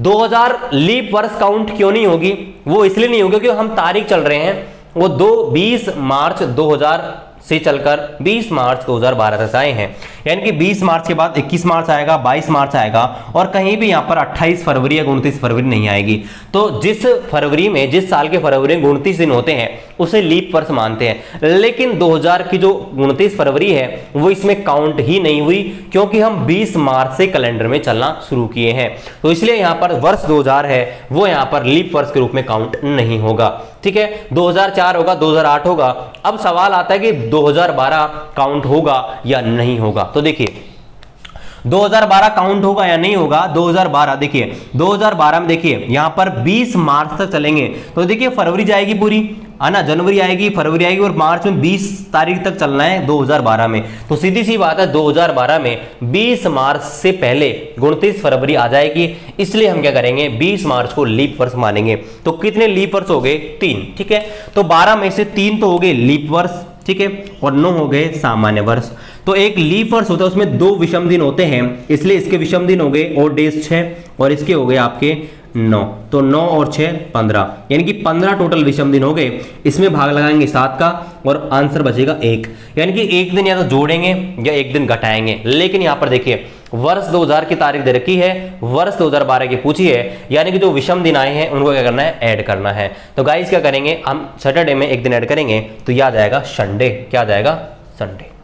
2000 लीप वर्ष काउंट क्यों नहीं होगी, वो इसलिए नहीं होगी क्योंकि हम तारीख चल रहे हैं वो 20 मार्च 2000 से चलकर 20 मार्च 2012 तक आए हैं, यानी कि 20 मार्च के बाद 21 मार्च आएगा, 22 मार्च आएगा और कहीं भी यहां पर 28 फरवरी या 29 फरवरी नहीं आएगी। तो जिस फरवरी में, जिस साल के फरवरी में 29 दिन होते हैं उसे लीप वर्ष मानते हैं, लेकिन 2000 की जो 29 फरवरी है वो इसमें काउंट ही नहीं हुई क्योंकि हम 20 मार्च से कैलेंडर में चलना शुरू किए हैं। तो इसलिए यहां पर वर्ष 2000 है वो यहां पर लीप वर्ष के रूप में काउंट नहीं होगा। ठीक है, 2004 होगा, 2008 होगा। अब सवाल आता है कि 2012 काउंट होगा या नहीं होगा। तो देखिए 2012 काउंट होगा या नहीं होगा। 2012 देखिए 2012 में देखिए यहां पर 20 मार्च तक चलेंगे, तो देखिए फरवरी जाएगी पूरी है ना, जनवरी आएगी, फरवरी आएगी और मार्च में 20 तारीख तक चलना है 2012 में। तो सीधी सी बात है 2012 में 20 मार्च से पहले 29 फरवरी आ जाएगी, इसलिए हम क्या करेंगे 20 मार्च को लीप वर्ष मानेंगे। तो कितने लीप वर्ष हो गए? 3। ठीक है, तो 12 में से 3 तो हो गए लीप वर्ष, ठीक है, और 9 हो गए सामान्य वर्ष। तो एक लीप वर्ष होता है उसमें 2 विषम दिन होते हैं, इसलिए इसके विषम दिन हो गए और डेज 6 और इसके हो गए आपके 9। तो 9 और 6 15, यानी कि 15 टोटल विषम दिन हो गए। इसमें भाग लगाएंगे 7 का और आंसर बचेगा 1, यानी कि एक दिन या तो जोड़ेंगे या एक दिन घटाएंगे। लेकिन यहां पर देखिए वर्ष 2000 की तारीख दे रखी है, वर्ष 2012 की पूछी है, यानी कि जो विषम दिन आए हैं उनको क्या करना है? ऐड करना है। तो गाइस क्या करेंगे हम सैटरडे में एक दिन ऐड करेंगे तो याद आएगा संडे। क्या आ जाएगा? संडे।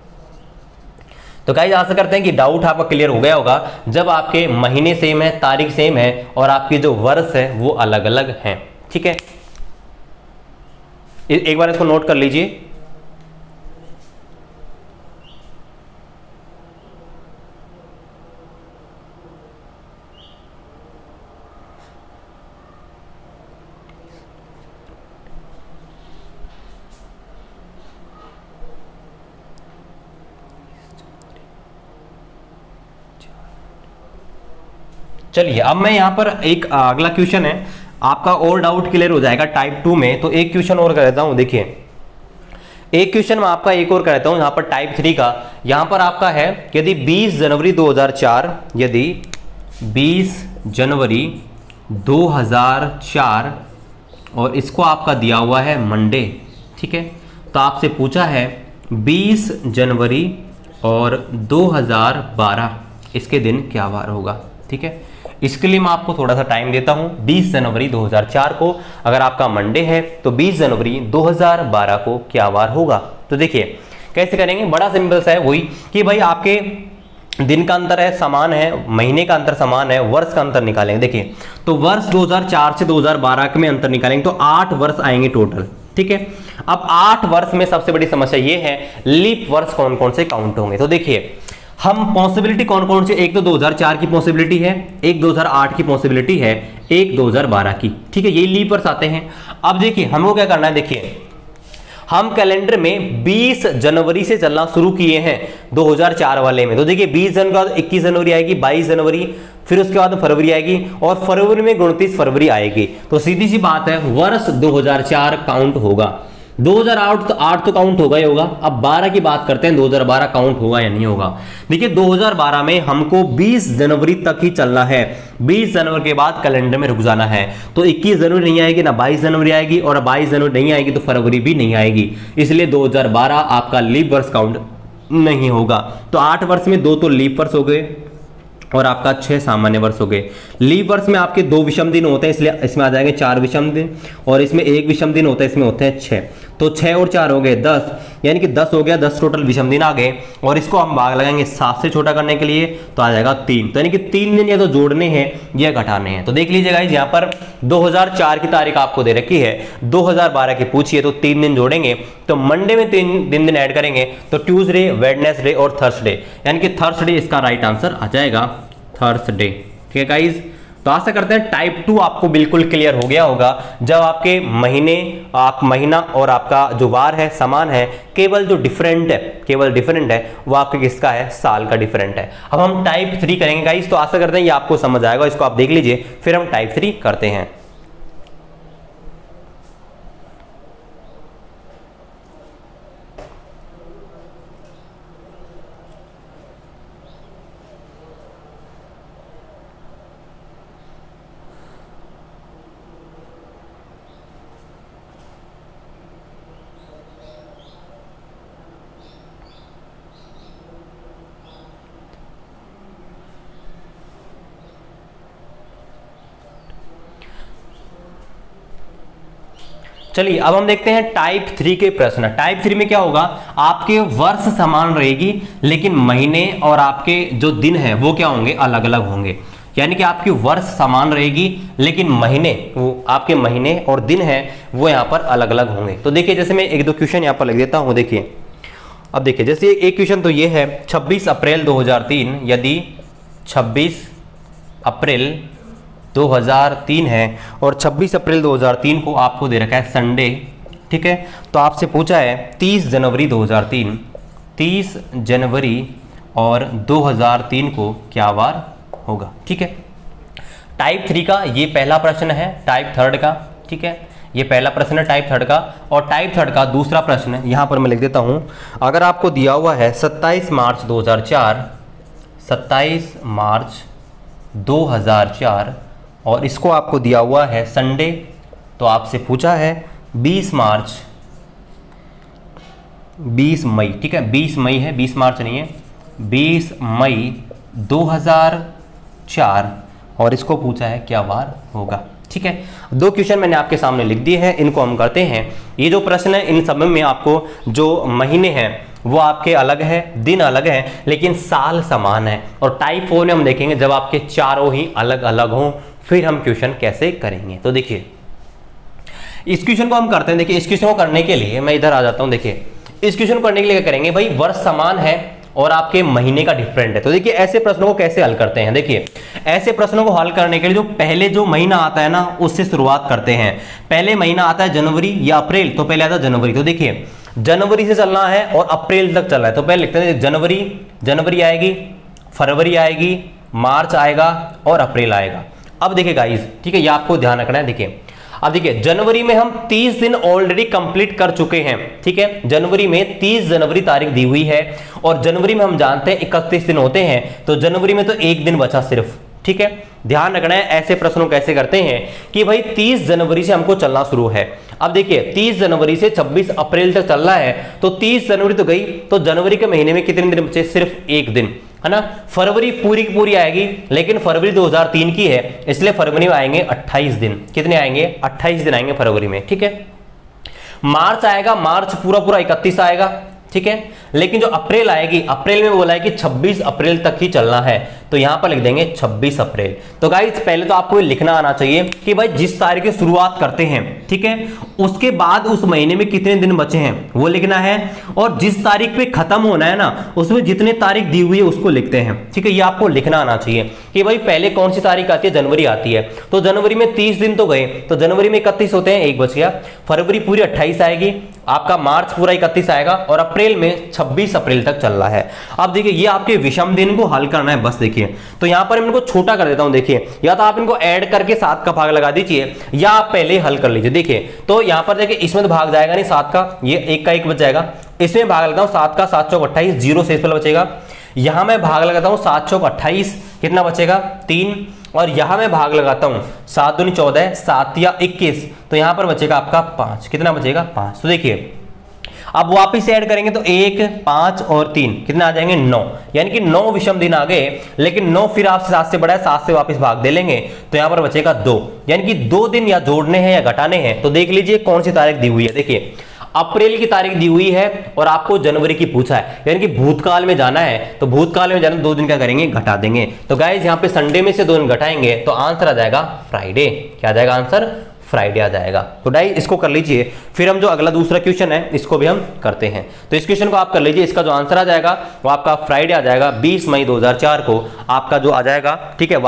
तो गाइस आशा करते हैं कि डाउट आपका क्लियर हो गया होगा। जब आपके महीने सेम है, तारीख सेम है और आपकी जो वर्ष है वो अलग अलग हैं। ठीक है, एक बार इसको नोट कर लीजिए। चलिए अब मैं यहां पर एक अगला क्वेश्चन है आपका और डाउट क्लियर हो जाएगा टाइप 2 में। तो एक क्वेश्चन और कर देता हूं। देखिए एक क्वेश्चन मैं आपका एक और कर देता हूं यहां पर टाइप 3 का। यहां पर आपका है यदि 20 जनवरी 2004, यदि 20 जनवरी 2004 और इसको आपका दिया हुआ है मंडे। ठीक है, तो आपसे पूछा है 20 जनवरी और 2012 इसके दिन क्या वार होगा। ठीक है, इसके लिए मैं आपको थोड़ा सा टाइम देता हूं। 20 जनवरी 2004 को अगर आपका मंडे है तो 20 जनवरी 2012 को क्या वार होगा। तो देखिए कैसे करेंगे, बड़ा सिंपल सा है, वही कि भाई आपके दिन का अंतर है समान है, महीने का अंतर समान है, वर्ष का अंतर निकालेंगे। देखिए तो वर्ष 2004 से 2012 में अंतर निकालेंगे तो 8 वर्ष आएंगे टोटल। ठीक है, अब 8 वर्ष में सबसे बड़ी समस्या ये है लीप वर्ष कौन कौन से काउंट होंगे। तो देखिए हम पॉसिबिलिटी कौन कौन सी, एक तो 2004 की पॉसिबिलिटी है, एक 2008 की पॉसिबिलिटी है, एक 2012 की। ठीक है, यही लीप वर्ष आते हैं। अब देखिए हमको क्या करना है, देखिए हम कैलेंडर में 20 जनवरी से चलना शुरू किए हैं 2004 वाले में। तो देखिए 20 जनवरी के बाद 21 जनवरी आएगी, 22 जनवरी, फिर उसके बाद फरवरी आएगी और फरवरी में 29 फरवरी आएगी। तो सीधी सी बात है वर्ष 2004 काउंट होगा। 2008 तो काउंट होगा ही होगा। अब 12 की बात करते हैं 2012 काउंट होगा या नहीं होगा। देखिए 2012 में हमको 20 जनवरी तक ही चलना है, 20 जनवरी के बाद कैलेंडर में रुक जाना है। तो 21 जनवरी नहीं आएगी ना 22 जनवरी आएगी, और 22 जनवरी नहीं आएगी तो फरवरी भी नहीं आएगी। इसलिए 2012 आपका लीप वर्ष काउंट नहीं होगा। तो 8 वर्ष में 2 तो लीप वर्ष हो गए और आपका 6 सामान्य वर्ष हो गए। लीप वर्ष में आपके 2 विषम दिन होते हैं, इसलिए इसमें आ जाएंगे 4 विषम दिन, और इसमें 1 विषम दिन होता है, इसमें होते हैं 6। तो 6 और 4 हो गए 10, यानी कि 10 हो गया, 10 टोटल विषम दिन आ गए। और इसको हम भाग लगाएंगे 7 से छोटा करने के लिए तो आ जाएगा 3। तो यानी कि 3 दिन या तो जोड़ने हैं या घटाने हैं। तो देख लीजिएगा यहाँ पर 2004 की तारीख आपको दे रखी है, 2012 की पूछी है, तो 3 दिन जोड़ेंगे तो मंडे में 3 दिन ऐड करेंगे तो ट्यूसडे, वेडनेसडे और थर्सडे, यानी कि थर्सडे इसका राइट आंसर आ जाएगा, थर्सडे। ठीक है गाइज, तो आशा करते हैं टाइप 2 आपको बिल्कुल क्लियर हो गया होगा। जब आपके महीना और आपका जो वार है समान है, केवल जो डिफरेंट है वो आपके किसका है, साल का डिफरेंट है। अब हम टाइप 3 करेंगे गाइस, तो आशा करते हैं ये आपको समझ आएगा, इसको आप देख लीजिए, फिर हम टाइप 3 करते हैं। चलिए अब हम देखते हैं टाइप 3 के प्रश्न। टाइप 3 में क्या होगा, आपके वर्ष समान रहेगी लेकिन महीने और आपके जो दिन है वो क्या होंगे, अलग अलग होंगे। यानी कि आपकी वर्ष समान रहेगी लेकिन आपके महीने और दिन है वो यहाँ पर अलग अलग होंगे। तो देखिए जैसे मैं एक दो क्वेश्चन यहाँ पर लिख देता हूँ। देखिए अब देखिए जैसे एक क्वेश्चन तो ये है 26 अप्रैल 2003, यदि 26 अप्रैल 2003 है और 26 अप्रैल 2003 को आपको दे रखा है संडे, ठीक है, तो आपसे पूछा है 30 जनवरी 2003, 30 जनवरी और 2003 को क्या वार होगा, ठीक है। टाइप 3 का ये पहला प्रश्न है, टाइप 3 का, ठीक है, ये पहला प्रश्न है टाइप 3 का। और टाइप 3 का दूसरा प्रश्न यहाँ पर मैं लिख देता हूँ। अगर आपको दिया हुआ है 27 मार्च 2004, 27 मार्च 2004 और इसको आपको दिया हुआ है संडे, तो आपसे पूछा है 20 मई, ठीक है, 20 मई है, 20 मार्च नहीं है, 20 मई 2004 और इसको पूछा है क्या वार होगा, ठीक है। दो क्वेश्चन मैंने आपके सामने लिख दिए हैं, इनको हम करते हैं। ये जो प्रश्न है इन सब में आपको जो महीने हैं वो आपके अलग है, दिन अलग है लेकिन साल समान है। और टाइप 4 में हम देखेंगे जब आपके चारों ही अलग अलग हों फिर हम क्वेश्चन कैसे करेंगे। तो देखिए इस क्वेश्चन को हम करते हैं। देखिए इस क्वेश्चन को करने के लिए मैं इधर आ जाता हूं। देखिए इस क्वेश्चन को करने के लिए क्या करेंगे भाई, वर्ष समान है और आपके महीने का डिफरेंट है। तो देखिए ऐसे प्रश्नों को कैसे हल करते हैं। देखिए ऐसे प्रश्नों को हल करने के लिए जो पहले जो महीना आता है ना उससे शुरुआत करते हैं। पहले महीना आता है जनवरी या अप्रैल, तो पहले आता है जनवरी। तो देखिए जनवरी से चलना है और अप्रैल तक चलना है, तो पहले लिखते हैं जनवरी आएगी, फरवरी आएगी, मार्च आएगा और अप्रैल आएगा। अब देखिए गाइस, ठीक है, ये आपको ध्यान रखना है। देखिए अब देखिए जनवरी में हम 30 दिन ऑलरेडी कंप्लीट कर चुके हैं, ठीक है, जनवरी में 30 जनवरी तारीख दी हुई है और जनवरी में हम जानते हैं 31 दिन होते हैं, तो जनवरी में तो एक दिन बचा सिर्फ, ठीक है। ध्यान रखना है ऐसे प्रश्नों कैसे करते हैं कि भाई 30 जनवरी से हमको चलना शुरू है। अब देखिए 30 जनवरी से 26 अप्रैल तक चलना है, तो 30 जनवरी तो गई, तो जनवरी के महीने में कितने दिन बचे, सिर्फ एक दिन, है ना। फरवरी पूरी की पूरी आएगी लेकिन फरवरी 2003 की है इसलिए फरवरी में आएंगे 28 दिन। कितने आएंगे, 28 दिन आएंगे फरवरी में, ठीक है। मार्च आएगा, मार्च पूरा 31 आएगा, ठीक है, लेकिन जो अप्रैल आएगी, अप्रैल में बोला है कि 26 अप्रैल तक ही चलना है, तो यहां पर लिख देंगे 26 अप्रैल। तो गाइस पहले तो आपको लिखना आना चाहिए कि भाई जिस तारीख की शुरुआत करते हैं, ठीक है, उसके बाद उस महीने में कितने दिन बचे हैं वो लिखना है, और जिस तारीख पे खत्म होना है ना उसमें जितने तारीख दी हुई है उसको लिखते हैं, ठीक है। ये आपको लिखना आना चाहिए कि भाई पहले कौन सी तारीख आती है, जनवरी आती है, तो जनवरी में 30 दिन तो गए, तो जनवरी में 31 होते हैं, एक बच गया। फरवरी पूरी 28 आएगी, आपका मार्च पूरा 31 आएगा और अप्रैल में 26 अप्रैल तक चल रहा है। अब देखिए ये आपके विषम दिन को हल करना है बस। देखिए तो यहां पर मैं इनको छोटा कर देता हूं। देखिए या तो आप इनको ऐड करके 7 का भाग लगा दीजिए या आप पहले हल कर लीजिए। देखिए तो यहां पर देखिए इसमें तो भाग जाएगा नहीं 7 का, ये 1 का 1 बच जाएगा, इसमें भाग लगता हूं 7 का 7 चौक 28, 0 से बचेगा। यहां मैं भाग लगाता हूं 7 चौक 28, कितना बचेगा 3, और यहां मैं भाग लगाता हूं 7 दूनी 14, 7 या 21, तो यहां पर बचेगा आपका 5, कितना बचेगा 5। तो देखिए अब वापिस ऐड करेंगे तो 1, 5 और 3 कितना आ जाएंगे 9, यानी कि 9 विषम दिन आ गए, लेकिन 9 फिर आपसे 7 से बड़ा है, 7 से वापस भाग दे लेंगे तो यहां पर बचेगा 2, यानी कि 2 दिन या जोड़ने हैं या घटाने हैं। तो देख लीजिए कौन सी तारीख दी हुई है। देखिए अप्रैल की तारीख दी हुई है और आपको जनवरी की पूछा है, यानी कि भूतकाल में जाना है, तो भूतकाल में जाना 2 दिन क्या करेंगे, घटा देंगे। तो गाइस यहाँ पे संडे में से 2 दिन घटाएंगे तो आंसर आ जाएगा फ्राइडे। क्या आ जाएगा आंसर, फ्राइडे आ जाएगा। तो गाइस इसको कर लीजिए, फिर हम जो अगला दूसरा क्वेश्चन है इसको भी हम करते हैं। तो इस क्वेश्चन को आप कर लीजिए, इसका जो आंसर आ जाएगा वो आपका फ्राइडे आ जाएगा 20 मई 2004 को आपका जो आ जाएगा, ठीक है, वो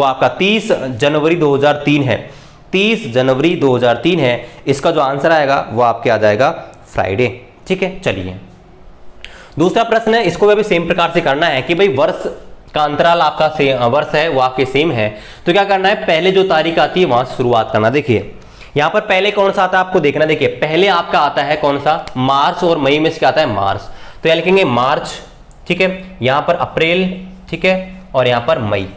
आपका 30 जनवरी 2003 है, 30 जनवरी 2003 है। इसका जो आंसर आएगा वो आपके आ जाएगा फ्राइडे, ठीक है। चलिए दूसरा प्रश्न है, इसको भी सेम प्रकार से करना है कि भाई वर्ष का अंतराल आपका वर्ष है वो आपके सेम है, तो क्या करना है, पहले जो तारीख आती है वहां से शुरुआत करना। देखिए यहां पर पहले कौन सा आता है आपको देखना, देखिए पहले आपका आता है कौन सा, मार्च, और मई में से क्या आता है मार्च, तो यहां लिखेंगे मार्च, ठीक है, यहां पर अप्रैल, ठीक है, और यहां पर मई।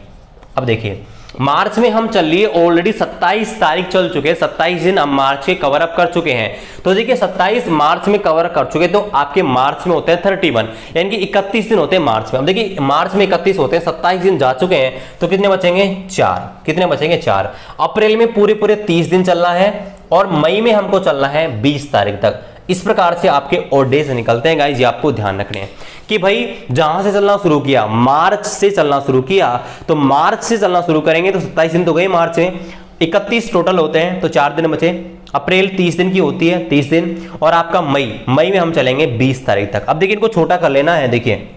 अब देखिए मार्च में हम चल लिए ऑलरेडी 27 तारीख चल चुके हैं, 27 दिन हम मार्च के कवर अप कर चुके हैं। तो देखिए 27 मार्च में कवर कर चुके, तो आपके मार्च में होते हैं 31, यानी कि 31 दिन होते हैं मार्च में। अब देखिए मार्च में 31 होते हैं, 27 दिन जा चुके हैं, तो कितने बचेंगे 4, कितने बचेंगे 4। अप्रैल में पूरे 30 दिन चलना है, और मई में हमको चलना है 20 तारीख तक। इस प्रकार से आपके ऑड डेज निकलते हैं गाइस, ये आपको ध्यान रखने हैं कि भाई जहां से चलना शुरू किया, मार्च से चलना शुरू किया, तो मार्च से चलना शुरू करेंगे तो 27 दिन तो गए मार्च में, 31 टोटल होते हैं, तो 4 दिन बचे। अप्रैल 30 दिन की होती है, 30 दिन, और आपका मई में हम चलेंगे 20 तारीख तक। अब देखिए इनको छोटा कर लेना है, देखिए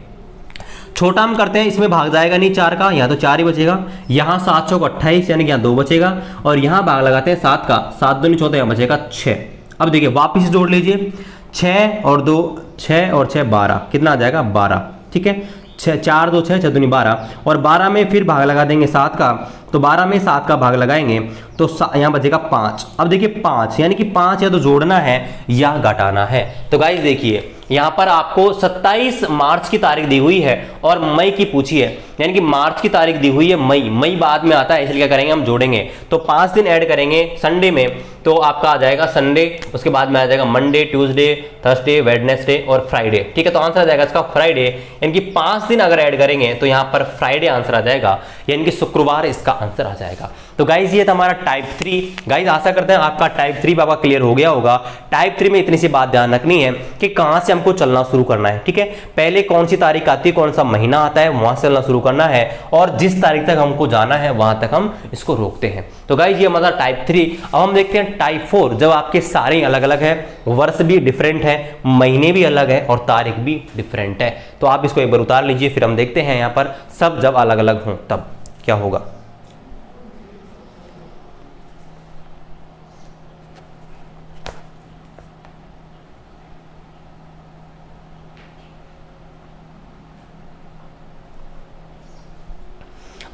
छोटा हम करते हैं, इसमें भाग जाएगा नहीं 4 का, यहाँ तो 4 ही बचेगा, यहाँ 7 चौक 28 यानी कि यहाँ 2 बचेगा, और यहाँ भाग लगाते हैं 7 का, 7 दूनी 14, यहाँ बचेगा 6। अब देखिए वापिस जोड़ लीजिए, 6 और 2 6 और 6 12, कितना आ जाएगा 12, ठीक है, 4 2 6 6 दूनी 12, और 12 में फिर भाग लगा देंगे 7 का, तो 12 में 7 का भाग लगाएंगे तो यहाँ बचेगा 5। अब देखिए 5 यानी कि 5 या तो जोड़ना है या घटाना है। तो गाइस देखिए यहाँ पर आपको 27 मार्च की तारीख दी हुई है और मई की पूछी है, यानी कि मार्च की तारीख दी हुई है, मई बाद में आता है, इसलिए क्या करेंगे हम जोड़ेंगे, तो 5 दिन ऐड करेंगे संडे में, तो आपका आ जाएगा संडे, उसके बाद में आ जाएगा मंडे, ट्यूसडे, थर्सडे, वेडनेसडे और फ्राइडे, ठीक है। तो आंसर आ जाएगा इसका फ्राइडे, यानी कि 5 दिन अगर ऐड करेंगे तो यहाँ पर फ्राइडे आंसर आ जाएगा, यानी कि शुक्रवार इसका आंसर आ जाएगा। तो गाइज ये था हमारा टाइप 3। गाइज आशा करते हैं आपका टाइप 3 बाबा क्लियर हो गया होगा। टाइप 3 में इतनी सी बात ध्यान रखनी है कि कहां से हमको चलना शुरू करना है, ठीक है, पहले कौन सी तारीख आती है, कौन सा महीना आता है, वहां से चलना शुरू करना है, और जिस तारीख तक हमको जाना है वहां तक हम इसको रोकते हैं। तो गाइज ये हमारा टाइप 3। अब हम देखते हैं टाइप 4, जब आपके सारे अलग अलग है, वर्ष भी डिफरेंट है, महीने भी अलग है, और तारीख भी डिफरेंट है। तो आप इसको एक बार उतार लीजिए, फिर हम देखते हैं यहाँ पर सब जब अलग अलग हों तब क्या होगा।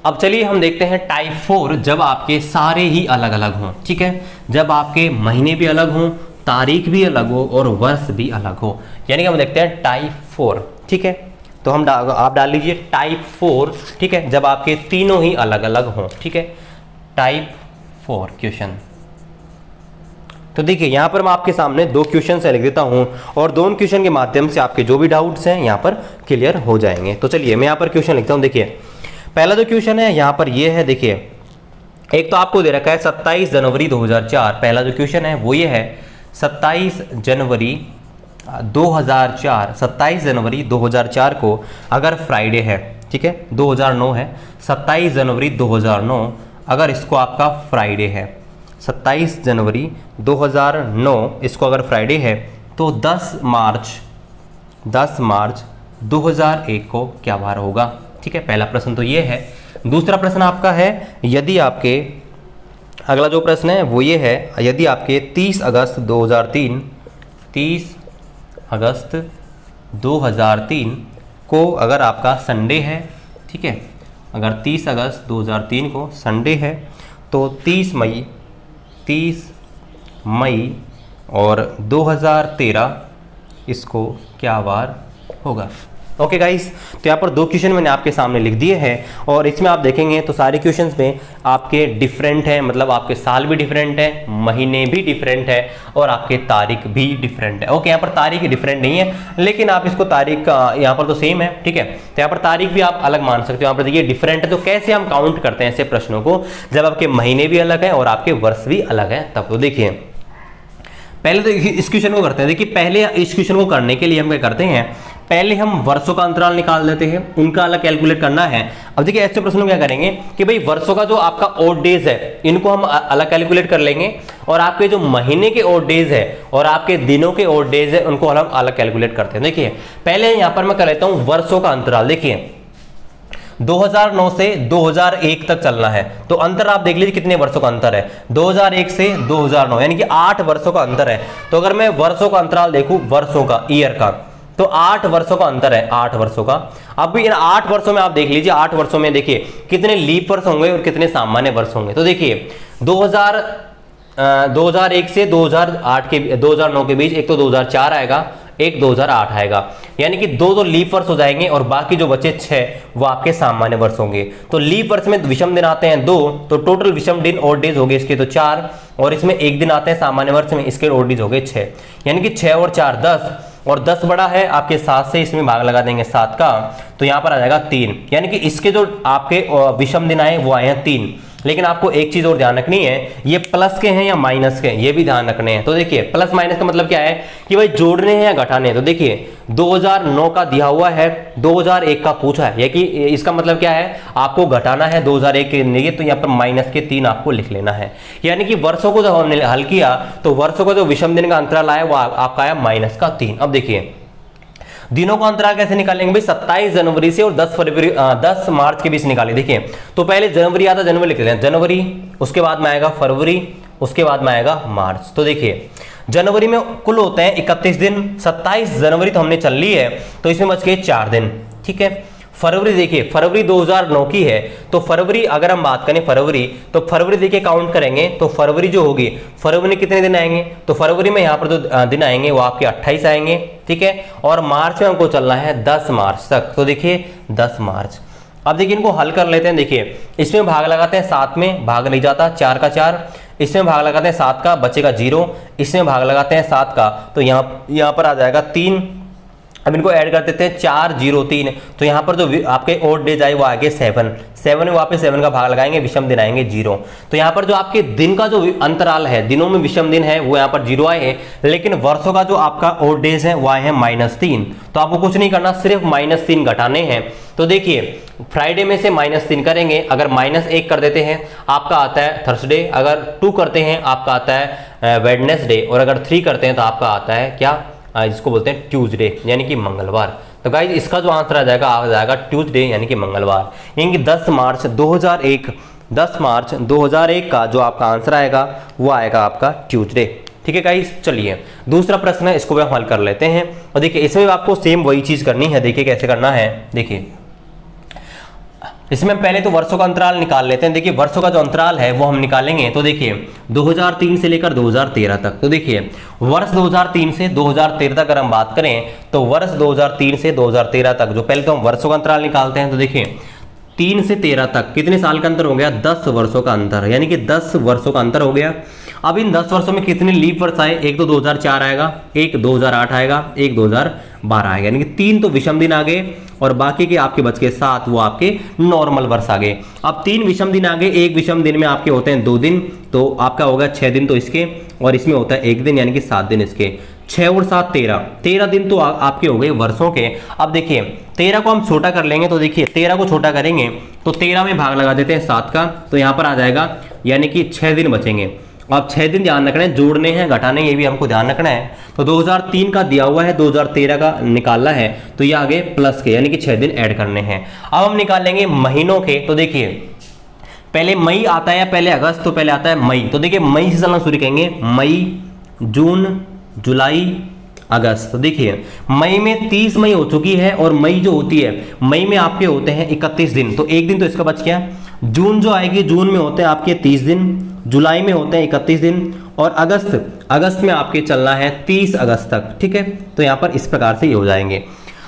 अब चलिए हम देखते हैं टाइप 4, जब आपके सारे ही अलग अलग हों, ठीक है, जब आपके महीने भी अलग हों, तारीख भी अलग हो और वर्ष भी अलग हो, यानी कि हम देखते हैं टाइप 4, ठीक है। तो हम आप डाल लीजिए टाइप 4, ठीक है, जब आपके तीनों ही अलग अलग हों, ठीक है, टाइप 4 क्वेश्चन। तो देखिए यहाँ पर मैं आपके सामने 2 क्वेश्चन से लिख देता हूँ, और दोनों क्वेश्चन के माध्यम से आपके जो भी डाउट्स हैं यहाँ पर क्लियर हो जाएंगे। तो चलिए मैं यहाँ पर क्वेश्चन लिखता हूँ। देखिए पहला जो क्वेश्चन है यहाँ पर ये है, देखिए एक तो आपको दे रखा है 27 जनवरी 2004, पहला जो क्वेश्चन है वो ये है 27 जनवरी 2004, 27 जनवरी 2004 को अगर फ्राइडे है, ठीक है, 2009 है, 27 जनवरी 2009 अगर इसको आपका फ्राइडे है, 27 जनवरी 2009 इसको अगर फ्राइडे है, तो 10 मार्च 2001 को क्या वार होगा, ठीक है। पहला प्रश्न तो ये है। दूसरा प्रश्न आपका है, यदि आपके अगला जो प्रश्न है वो ये है, यदि आपके 30 अगस्त 2003 को अगर आपका संडे है, ठीक है, अगर 30 अगस्त 2003 को संडे है, तो 30 मई और 2013 इसको क्या वार होगा। ओके गाइस, तो यहाँ पर 2 क्वेश्चन मैंने आपके सामने लिख दिए हैं, और इसमें आप देखेंगे तो सारे क्वेश्चंस में आपके डिफरेंट है, मतलब आपके साल भी डिफरेंट है, महीने भी डिफरेंट है, और आपके तारीख भी डिफरेंट है। ओके, यहाँ पर तारीख डिफरेंट नहीं है, लेकिन आप इसको तारीख का यहाँ पर तो सेम है, ठीक है, तो यहाँ पर तारीख भी आप अलग मान सकते हो। यहाँ पर देखिए डिफरेंट है, तो कैसे हम काउंट करते हैं ऐसे प्रश्नों को, जब आपके महीने भी अलग है और आपके वर्ष भी अलग है तब। तो देखिए पहले तो इस क्वेश्चन को करते हैं। देखिए पहले इस क्वेश्चन को करने के लिए हम क्या करते हैं, पहले हम वर्षों का अंतराल निकाल देते हैं, उनका अलग कैलकुलेट करना है। अब देखिए ऐसे प्रश्नों में क्या करेंगे कि भाई वर्षों का जो आपका ऑड डेज है इनको हम अलग कैलकुलेट कर लेंगे, और आपके जो महीने के ऑड डेज है और आपके दिनों के ऑड डेज है उनको हम अलग कैलकुलेट करते हैं। देखिए पहले यहां पर मैं कर लेता हूं वर्षों का अंतराल। देखिए 2009 से 2001 तक चलना है, तो अंतर आप देख लीजिए कितने वर्षों का अंतर है, 2001 से 2009 यानी कि 8 वर्षों का अंतर है। तो अगर मैं वर्षों का अंतराल देखूं, वर्षों का, ईयर का, तो 8 वर्षों का अंतर है, 8 वर्षों का। अब भी इन 8 वर्षों में आप देख लीजिए, 8 वर्षों में देखिए कितने लीप वर्ष होंगे और कितने सामान्य वर्ष होंगे। तो देखिए 2001 से 2009 के बीच एक तो 2004 आएगा, एक 2008 आएगा, यानी कि दो लीप वर्ष हो जाएंगे और बाकी जो बचे 6 वो आपके सामान्य वर्ष होंगे। तो लीप वर्ष में विषम दिन आते हैं 2, तो टोटल विषम दिन ऑड डेज हो गए इसके तो 4, और इसमें एक दिन आते हैं सामान्य वर्ष में, इसके ऑड डेज हो गए 6, यानी कि 6 और 4 10, और 10 बड़ा है आपके 7 से, इसमें भाग लगा देंगे 7 का, तो यहाँ पर आ जाएगा 3, यानी कि इसके जो आपके विषम दिन आए वो आए हैं 3। लेकिन आपको एक चीज और ध्यान रखनी है, ये प्लस के हैं या माइनस के हैं ये भी ध्यान रखने हैं। तो देखिए प्लस माइनस का मतलब क्या है कि भाई जोड़ने हैं या घटाने हैं। तो देखिए 2009 का दिया हुआ है, 2001 का पूछा है, ये कि इसका मतलब क्या है, आपको घटाना है 2001 के लिए, तो यहाँ पर माइनस के 3 आपको लिख लेना है। यानी कि वर्षों को जब हमने हल किया तो वर्षों का जो विषम दिन का अंतराल आया वो आपका आया -3। अब देखिए दिनों का अंतराल कैसे निकालेंगे भाई, 27 जनवरी से और 10 मार्च के बीच निकाले। देखिए तो पहले जनवरी आता, जनवरी लिख लेते हैं, जनवरी, उसके बाद में आएगा फरवरी, उसके बाद में आएगा मार्च। तो देखिए जनवरी में कुल होते हैं 31 दिन, 27 जनवरी तो हमने चल ली है, तो इसमें बच गए 4 दिन, ठीक है। फरवरी देखिए, फरवरी 2009 की है, तो फरवरी अगर हम बात करें फरवरी, तो फरवरी देखिए काउंट करेंगे तो फरवरी जो होगी, फरवरी में कितने दिन आएंगे, तो फरवरी में यहाँ पर जो दिन आएंगे वो आपके 28 आएंगे, ठीक है। और मार्च में हमको चलना है 10 मार्च तक, तो देखिए 10 मार्च। अब देखिए इनको हल कर लेते हैं। देखिए इसमें भाग लगाते हैं 7 में, भाग नहीं जाता, 4 का 4, इसमें भाग लगाते हैं 7 का, बचेगा 0, इसमें भाग लगाते हैं 7 का, तो यहाँ पर आ जाएगा 3। अब इनको ऐड कर देते हैं 4 0 3, तो यहाँ पर जो आपके ऑड डेज आए वो आ गए 7 में वापस 7 का भाग लगाएंगे, विषम दिन आएंगे 0। तो यहाँ पर जो आपके दिन का जो अंतराल है, दिनों में विषम दिन है वो यहाँ पर 0 आए हैं, लेकिन वर्षों का जो आपका ऑड डेज है वो आए हैं -3। तो आपको कुछ नहीं करना, सिर्फ -3 घटाने हैं। तो देखिए फ्राइडे में से -3 करेंगे, अगर -1 कर देते हैं आपका आता है थर्सडे, अगर 2 करते हैं आपका आता है वेडनेसडे, और अगर 3 करते हैं तो आपका आता है क्या, जिसको बोलते हैं ट्यूसडे, यानी कि मंगलवार। तो गाइज इसका जो आंसर आ जाएगा ट्यूसडे यानी कि मंगलवार, यानी कि 10 मार्च 2001 का जो आपका आंसर आएगा वो आएगा आपका ट्यूसडे, ठीक है गाइज। चलिए दूसरा प्रश्न है, इसको भी हम हल कर लेते हैं। और देखिए इसमें आपको सेम वही चीज करनी है। देखिए कैसे करना है, देखिए इसमें पहले तो वर्षों का अंतराल निकाल लेते हैं। देखिए वर्षों का जो अंतराल है वो हम निकालेंगे, तो देखिए 2003 से लेकर 2013 तक। तो देखिए वर्ष 2003 से 2013 तक अगर हम बात करें तो वर्ष 2003 से 2013 तक जो पहले तो हम वर्षों का अंतराल निकालते हैं। तो देखिए 3 से 13 तक कितने साल का अंतर हो गया, 10 वर्षों का अंतर, यानी कि 10 वर्षों का अंतर हो गया। अब इन 10 वर्षों में कितने लीप वर्ष आए, एक तो 2004 आएगा, एक 2008 आएगा, एक 2012 आएगा, यानी कि 3 तो विषम दिन आ गए और बाकी के आपके बच के 7 वो आपके नॉर्मल वर्ष आ गए। अब 3 विषम दिन आ गए, एक विषम दिन में आपके होते हैं 2 दिन, तो आपका होगा 6 दिन तो इसके, और इसमें होता है 1 दिन यानी कि 7 दिन इसके। 6 और 7 13 दिन तो आपके हो गए वर्षों के। अब देखिए 13 को हम छोटा कर लेंगे, तो देखिए 13 को छोटा करेंगे तो 13 में भाग लगा देते हैं 7 का, तो यहाँ पर आ जाएगा यानी कि 6 दिन बचेंगे। अब 6 दिन ध्यान रखना है, जोड़ने हैं घटाने ये भी हमको ध्यान रखना है। तो 2003 का दिया हुआ है, 2013 का निकालना है, तो ये आगे प्लस के यानी कि 6 दिन ऐड करने हैं। अब हम निकालेंगे महीनों के। तो देखिए पहले मई आता है या पहले अगस्त, तो पहले आता है मई। तो देखिए मई से चलना शुरू करेंगे, मई, जून, जुलाई, अगस्त। तो देखिए मई में 30 मई हो चुकी है, और मई जो होती है मई में आपके होते हैं 31 दिन, तो 1 दिन तो इसका बच गया। जून जो आएगी, जून में होते हैं आपके 30 दिन, जुलाई में होते हैं 31 दिन, और अगस्त में आपके चलना है 30 अगस्त तक, ठीक है। तो यहाँ पर इस प्रकार से ये हो जाएंगे।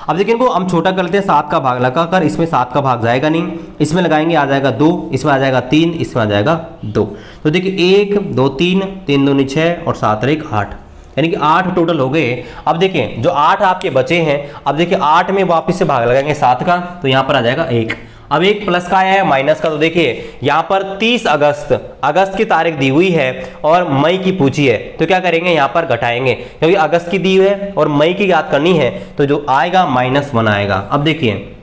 अब देखिए इनको हम छोटा कर लेते हैं, 7 का भाग लगाकर, इसमें 7 का भाग जाएगा नहीं, इसमें लगाएंगे आ जाएगा 2, इसमें आ जाएगा 3, इसमें आ जाएगा 2। तो देखिए 1 2 3 3 2 6 और 7 1 8, यानी कि 8 टोटल हो गए। अब देखिए जो 8 आपके बचे हैं, अब देखिए 8 में वापस से भाग लगाएंगे 7 का, तो यहाँ पर आ जाएगा 1। अब एक प्लस का आया है माइनस का, तो देखिए यहाँ पर 30 अगस्त की तारीख दी हुई है और मई की पूछी है, तो क्या करेंगे यहाँ पर घटाएंगे, क्योंकि अगस्त की दी हुई है और मई की याद करनी है, तो जो आएगा -1 आएगा। अब देखिए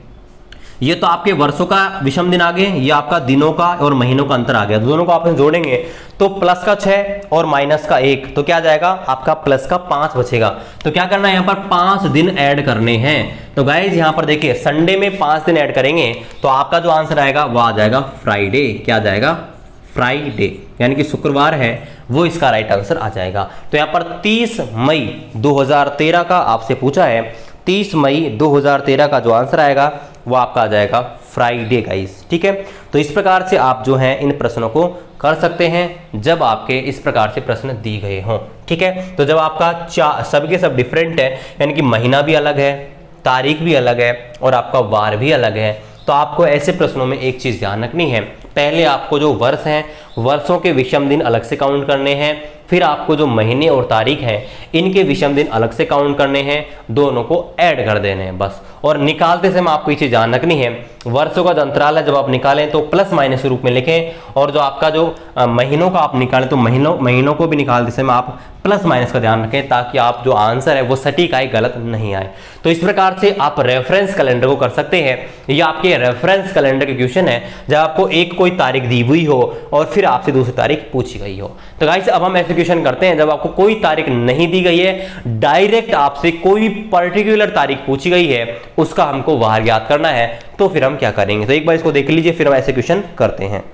ये तो आपके वर्षों का विषम दिन आ गए, ये आपका दिनों का और महीनों का अंतर आ गया, दोनों को आपने जोड़ेंगे तो प्लस का 6 और माइनस का 1, तो क्या जाएगा आपका प्लस का 5 बचेगा। तो क्या करना है यहाँ पर 5 दिन ऐड करने हैं। तो गाइज यहाँ पर देखिए संडे में 5 दिन ऐड करेंगे तो आपका जो आंसर आएगा वो आ जाएगा फ्राइडे। क्या जाएगा? फ्राइडे, यानी कि शुक्रवार है वो इसका राइट आंसर आ जाएगा। तो यहाँ पर 30 मई 2013 का आपसे पूछा है, 30 मई 2013 का जो आंसर आएगा वो आपका आ जाएगा फ्राइडे गाइस। ठीक है, तो इस प्रकार से आप जो है इन प्रश्नों को कर सकते हैं जब आपके इस प्रकार से प्रश्न दिए गए हों। ठीक है, तो जब आपका सबके सब डिफरेंट है, यानी कि महीना भी अलग है, तारीख भी अलग है और आपका वार भी अलग है, तो आपको ऐसे प्रश्नों में एक चीज ध्यान रखनी है, पहले आपको जो वर्ष हैं वर्षों के विषम दिन अलग से काउंट करने हैं, फिर आपको जो महीने और तारीख हैं इनके विषम दिन अलग से काउंट करने हैं, दोनों को ऐड कर देने हैं बस। और निकालते समय आपको ये चीज ध्यान रखनी है, वर्षों का जो अंतराल है जब आप निकालें तो प्लस माइनस के रूप में लिखें, और जो आपका जो महीनों का आप निकालें तो महीनों को भी निकालते समय आप प्लस माइनस का ध्यान रखें, ताकि आप जो आंसर है वो सटीक आए, गलत नहीं आए। तो इस प्रकार से आप रेफरेंस कैलेंडर को कर सकते हैं। ये आपके रेफरेंस कैलेंडर के क्वेश्चन है जब आपको एक कोई तारीख दी हुई हो और फिर आपसे दूसरी तारीख पूछी गई हो। तो गाइस अब हम ऐसे क्वेश्चन करते हैं जब आपको कोई तारीख नहीं दी गई है, डायरेक्ट आपसे कोई पर्टिकुलर तारीख पूछी गई है, उसका हमको वार ज्ञात करना है, तो फिर हम क्या करेंगे। तो एक बार इसको देख लीजिए, फिर हम ऐसे क्वेश्चन करते हैं।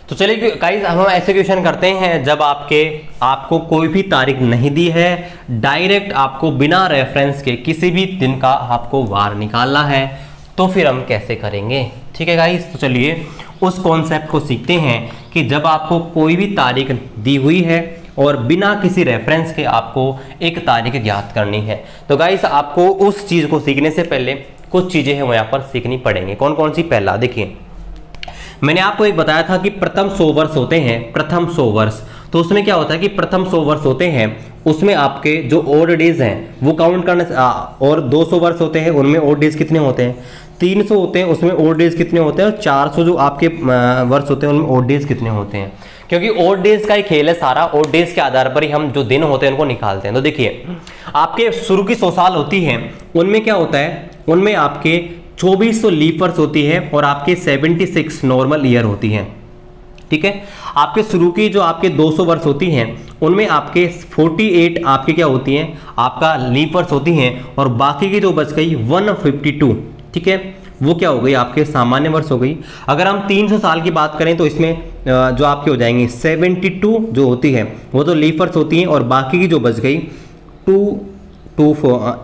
तो चलिए गाइस हम ऐसे क्वेश्चन करते हैं जब आपको कोई भी तारीख नहीं दी है, डायरेक्ट आपको बिना रेफरेंस के किसी भी दिन का आपको वार निकालना है, तो फिर हम कैसे करेंगे। ठीक है गाइस, तो चलिए उस कॉन्सेप्ट को सीखते हैं कि जब आपको कोई भी तारीख दी हुई है और बिना किसी रेफरेंस के आपको एक तारीख ज्ञात करनी है। तो गाइस आपको उस चीज को सीखने से पहले कुछ चीजें हैं वो यहाँ पर सीखनी पड़ेंगी। कौन कौन सी? पहला देखिए, मैंने आपको एक बताया था कि प्रथम 100 वर्ष होते हैं, प्रथम 100 वर्ष। तो उसमें क्या होता है कि प्रथम 100 वर्ष होते हैं उसमें आपके जो ओड डेज हैं वो काउंट करने और 200 वर्ष होते हैं उनमें ओड डेज कितने होते हैं, 300 होते हैं उसमें ओड डेज कितने होते हैं, और 400 जो आपके वर्ष होते हैं उनमें ओड डेज कितने होते हैं। क्योंकि ओड डेज का ही खेल है सारा, ओड डेज के आधार पर ही हम जो दिन होते हैं उनको निकालते हैं। तो देखिए आपके शुरू की 100 साल होती है, उनमें क्या होता है, उनमें आपके 2400 लीप वर्ष होती है और आपके 76 नॉर्मल ईयर होती है। ठीक है, आपके शुरू की जो आपके 200 वर्ष होती हैं उनमें आपके 48 आपके क्या होती हैं, आपका लीप वर्ष होती हैं, और बाकी की जो बच गई 152, ठीक है, वो क्या हो गई आपके सामान्य वर्ष हो गई। अगर हम 300 साल की बात करें तो इसमें जो आपके हो जाएंगे 72 जो होती है वो तो लीप वर्ष होती हैं, और बाकी की जो बच गई 224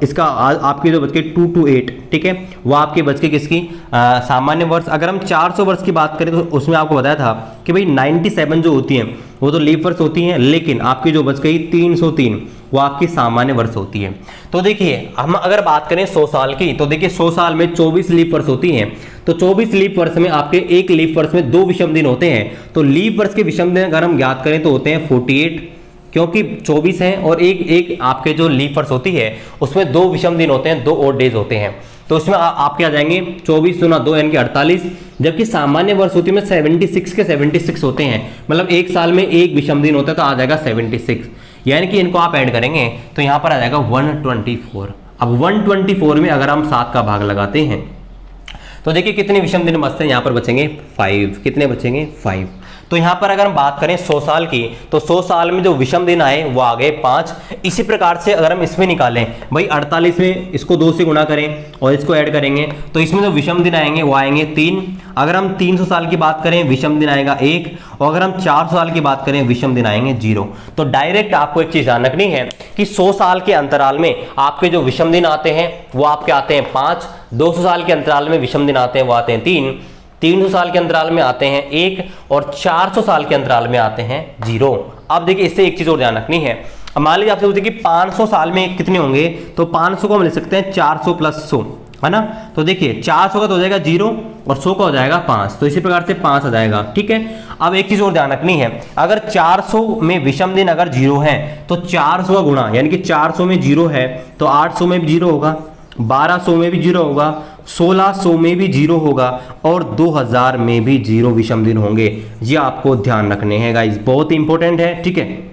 इसका आपकी जो बच गई 228, ठीक है, वो आपके बच गई किसकी, सामान्य वर्ष। अगर हम 400 वर्ष की बात करें तो उसमें आपको बताया था कि भाई 97 जो होती हैं वो तो लीप वर्ष होती हैं, लेकिन आपकी जो बच गई 303 वो आपकी सामान्य वर्ष होती है। तो देखिए हम अगर बात करें 100 साल की, तो देखिए 100 साल में 24 लीप वर्ष होती हैं, तो 24 लीप वर्ष में आपके एक लीप वर्ष में 2 विषम दिन होते हैं। तो लीप वर्ष के विषम दिन अगर हम ज्ञात करें तो होते हैं 48, क्योंकि 24 हैं और एक आपके जो लीप वर्ष होती है उसमें 2 विषम दिन होते हैं, 2 ओड डेज होते हैं। तो उसमें आपके आ जाएंगे 24 × 2 यानी कि 48, जबकि सामान्य वर्ष होती है 76 के 76 होते हैं, मतलब एक साल में एक विषम दिन होता है, तो आ जाएगा 76, यानी कि इनको आप ऐड करेंगे तो यहाँ पर आ जाएगा 124। अब 124 में अगर हम 7 का भाग लगाते हैं तो देखिए कितने विषम दिन बचते हैं, यहाँ पर बचेंगे 5, कितने बचेंगे 5। तो यहाँ पर अगर हम बात करें 100 साल की, तो 100 साल में जो विषम दिन आए वो आ गए 5। इसी प्रकार से अगर हम इसमें निकालें भाई 48 में इसको 2 से गुणा करें और इसको ऐड करेंगे तो इसमें जो विषम दिन आएंगे वो आएंगे 3। अगर हम 300 साल की बात करें विषम दिन आएगा 1, और अगर हम 400 साल की बात करें विषम दिन आएंगे 0। तो डायरेक्ट आपको एक चीज ध्यान रखनी है कि 100 साल के अंतराल में आपके जो विषम दिन आते हैं वो आपके आते हैं 5, 200 साल के अंतराल में विषम दिन आते हैं वो आते हैं 3, 300 साल के अंतराल में आते हैं 1, और 400 साल के अंतराल में आते हैं 0। अब देखिए इससे एक चीज और ध्यान रखनी है, मान लीजिए आपसे पूछे कि 500 साल में कितने होंगे, तो 500 को हम लिख सकते हैं 400 प्लस 100, है ना। तो देखिए 400 का तो हो जाएगा 0 और 100 का हो जाएगा 5, तो इसी प्रकार से 5 आ जाएगा, ठीक है। अब एक चीज और ध्यान रखनी है, अगर 400 में विषम दिन अगर 0 है तो 400 का गुणा, यानी कि 400 में 0 है तो 800 में भी 0 होगा, 1200 में भी 0 होगा, 1600 में भी 0 होगा, और 2000 में भी 0 विषम दिन होंगे। ये आपको ध्यान रखने हैं गाइस, बहुत इंपॉर्टेंट है, ठीक है।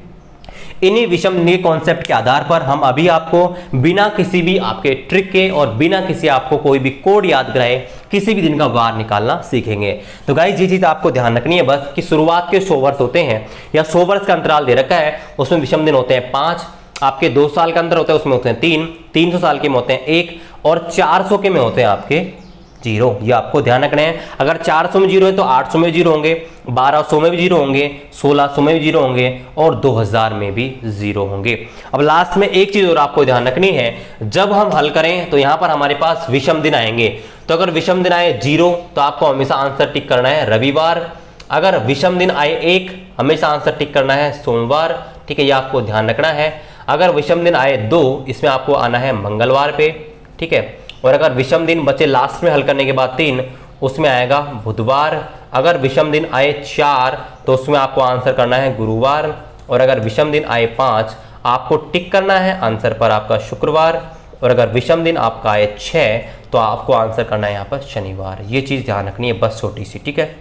इन्हीं विषम दिन के कॉन्सेप्ट के आधार पर हम अभी आपको बिना किसी भी आपके ट्रिक के और बिना किसी आपको कोई भी कोड याद कराए किसी भी दिन का वार निकालना सीखेंगे। तो गाइस ये चीज आपको ध्यान रखनी है बस कि शुरुआत के 100 वर्ष होते हैं या 100 वर्ष का अंतराल दे रखा है, उसमें विषम दिन होते हैं 5, आपके 2 साल का अंतर होता है उसमें होते हैं 3, 300 साल के में होते हैं 1, और 400 के में होते हैं आपके 0। ये आपको ध्यान रखना है। अगर 400 में 0 है तो 800 में 0 होंगे, 1200 में भी 0 होंगे, 1600 में भी 0 होंगे, और 2000 में भी 0 होंगे। अब लास्ट में एक चीज और आपको ध्यान रखनी है, जब हम हल करें तो यहां पर हमारे पास विषम दिन आएंगे, तो अगर विषम दिन आए 0 तो आपको हमेशा आंसर टिक करना है रविवार, अगर विषम दिन आए 1 हमेशा आंसर टिक करना है सोमवार, ठीक है, ये आपको ध्यान रखना है। अगर विषम दिन आए 2 इसमें आपको आना है मंगलवार पे, ठीक है, और अगर विषम दिन बचे लास्ट में हल करने के बाद 3 उसमें आएगा बुधवार, अगर विषम दिन आए 4 तो उसमें आपको आंसर करना है गुरुवार, और अगर विषम दिन आए 5 आपको टिक करना है आंसर पर आपका शुक्रवार, और अगर विषम दिन आपका आए 6 तो आपको आंसर करना है यहाँ पर शनिवार। ये चीज ध्यान रखनी है बस छोटी सी, ठीक है।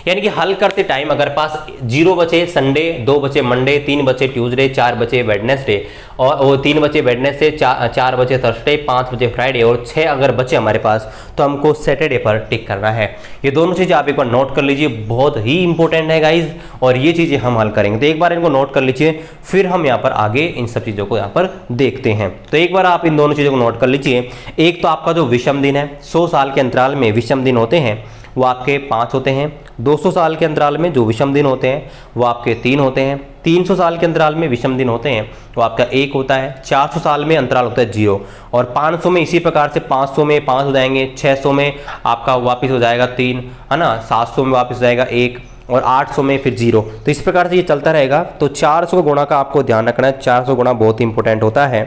यानी कि हल करते टाइम अगर पास 0 बचे संडे, 2 बचे मंडे, 3 बचे ट्यूसडे, 4 बचे वेडनेसडे, और 3 बचे वेडनेसडे, 4 बचे थर्सडे, 5 बचे फ्राइडे, और 6 अगर बचे हमारे पास तो हमको सैटरडे पर टिक करना है। ये दोनों चीज़ें आप एक बार नोट कर लीजिए, बहुत ही इंपॉर्टेंट है गाइज, और ये चीज़ें हम हल करेंगे। तो एक बार इनको नोट कर लीजिए, फिर हम यहाँ पर आगे इन सब चीज़ों को यहाँ पर देखते हैं। तो एक बार आप इन दोनों चीज़ों को नोट कर लीजिए। एक तो आपका जो विषम दिन है, 100 साल के अंतराल में विषम दिन होते हैं वो आपके 5 होते हैं, 200 साल के अंतराल में जो विषम दिन होते हैं वो आपके 3 होते हैं, 300 साल के अंतराल में विषम दिन होते हैं वो आपका 1 होता है, 400 साल में अंतराल होता है 0, और 500 में इसी प्रकार से 500 में 5 हो जाएंगे, 600 में आपका वापस हो जाएगा 3, है ना, 700 में वापस हो जाएगा 1, और 800 में फिर 0। तो इस प्रकार से ये चलता रहेगा। तो 400 गुणा का आपको ध्यान रखना है, 400 गुणा बहुत इंपॉर्टेंट होता है,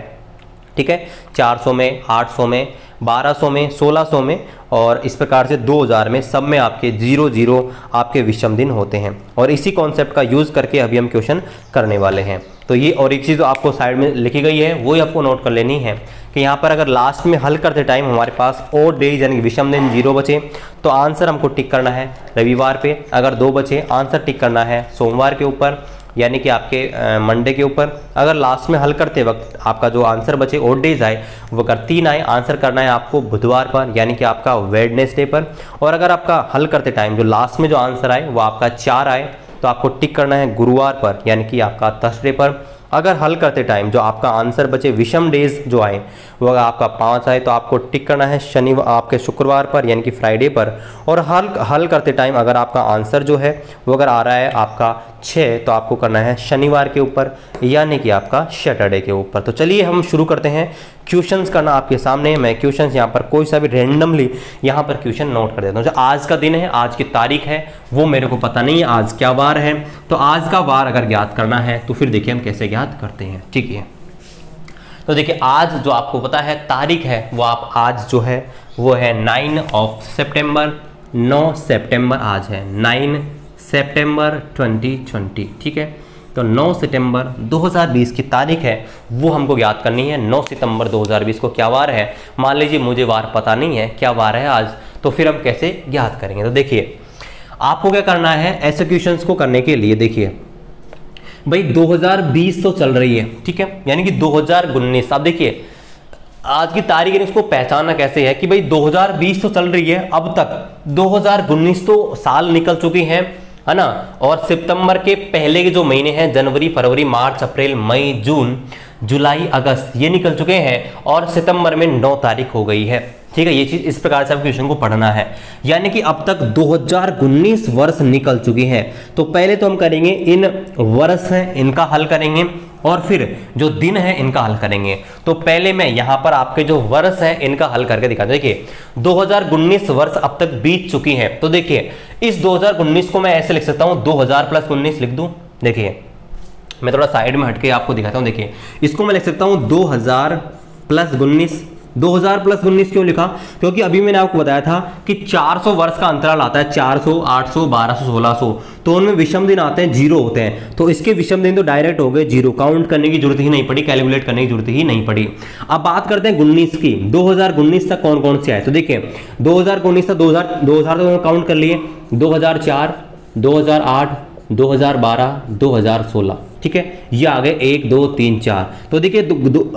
ठीक है। 400 में, 800 में, 1200 में, 1600 में, और इस प्रकार से 2000 में, सब में आपके 0 आपके विषम दिन होते हैं। और इसी कॉन्सेप्ट का यूज़ करके अभी हम क्वेश्चन करने वाले हैं। तो ये और एक चीज़ आपको साइड में लिखी गई है वो ही आपको नोट कर लेनी है कि यहाँ पर अगर लास्ट में हल करते टाइम हमारे पास ओड डेज यानी कि विषम दिन 0 बचे तो आंसर हमको टिक करना है रविवार पे, अगर 2 बचे आंसर टिक करना है सोमवार के ऊपर यानी कि आपके मंडे के ऊपर, अगर लास्ट में हल करते वक्त आपका जो आंसर बचे ओड डेज आए वो अगर 3 आए आंसर करना है आपको बुधवार पर यानी कि आपका वेडनेसडे पर, और अगर आपका हल करते टाइम जो लास्ट में जो आंसर आए वो आपका 4 आए तो आपको टिक करना है गुरुवार पर यानी कि आपका थर्सडे पर। अगर हल करते टाइम जो आपका आंसर बचे विषम डेज जो आए वो अगर आपका 5 आए तो आपको टिक करना है शनिवार आपके शुक्रवार पर यानी कि फ्राइडे पर, और हल करते टाइम अगर आपका आंसर जो है वो अगर आ रहा है आपका 6 तो आपको करना है शनिवार के ऊपर यानी कि आपका सैटरडे के ऊपर। तो चलिए हम शुरू करते हैं क्वेश्चंस करना आपके सामने। मैं क्वेश्चंस यहाँ पर कोई सा भी रैंडमली यहाँ पर क्वेश्चन नोट कर देता हूँ। जो आज का दिन है, आज की तारीख है वो मेरे को पता नहीं है आज क्या वार है, तो आज का वार अगर ज्ञात करना है तो फिर देखिए हम कैसे ज्ञात करते हैं, ठीक है। तो देखिए आज जो आपको पता है तारीख है वो आप आज जो है वो है 9 सितंबर, 9 सितंबर आज है, 9 सितंबर 2020, ठीक है। तो 9 सितंबर 2020 की तारीख है वो हमको ज्ञात करनी है। 9 सितंबर 2020 को क्या वार है, मान लीजिए मुझे वार पता नहीं है क्या वार है आज, तो फिर हम कैसे ज्ञात करेंगे। तो देखिए आपको क्या करना है ऐसे क्वेश्चंस को करने के लिए, देखिए भाई 2020 तो चल रही है, ठीक है, यानी कि 2019। अब देखिए आज की तारीख है, उसको पहचानना कैसे है कि भाई 2020 तो चल रही है, अब तक 2019 तो साल निकल चुकी हैं है ना। और सितंबर के पहले के जो महीने हैं, जनवरी, फरवरी, मार्च, अप्रैल, मई, जून, जुलाई, अगस्त, ये निकल चुके हैं और सितंबर में 9 तारीख हो गई है। ठीक है, ये चीज इस प्रकार से आप क्वेश्चन को पढ़ना है। यानी कि अब तक 2019 वर्ष निकल चुके हैं। तो पहले तो हम करेंगे इन वर्ष हैं इनका हल करेंगे और फिर जो दिन है इनका हल करेंगे। तो पहले मैं यहां पर आपके जो वर्ष हैं इनका हल करके दिखा दूं। देखिए 2019 वर्ष अब तक बीत चुकी है। तो देखिए इस 2019 को मैं ऐसे लिख सकता हूं, 2000 प्लस 19 लिख दूं। देखिए मैं थोड़ा साइड में हटके आपको दिखाता हूं। देखिए इसको मैं लिख सकता हूं 2000 प्लस 19। 2000 प्लस 19 क्यों लिखा? क्योंकि अभी मैंने आपको बताया था कि 400 वर्ष का अंतराल आता है, 400, 800, 1200, 1600, तो उनमें विषम दिन आते हैं, जीरो होते हैं। तो इसके विषम दिन तो डायरेक्ट हो गए जीरो, काउंट करने की जरूरत ही नहीं पड़ी, कैलकुलेट करने की जरूरत ही नहीं पड़ी। अब बात करते हैं 19 की। 2019 तक कौन कौन से आए? तो देखिए 2019 तक 2000 तक काउंट कर लिए, 2004, 2008, 2012, 2016। ठीक है, ये आ गए 1 2 3 4। तो देखिए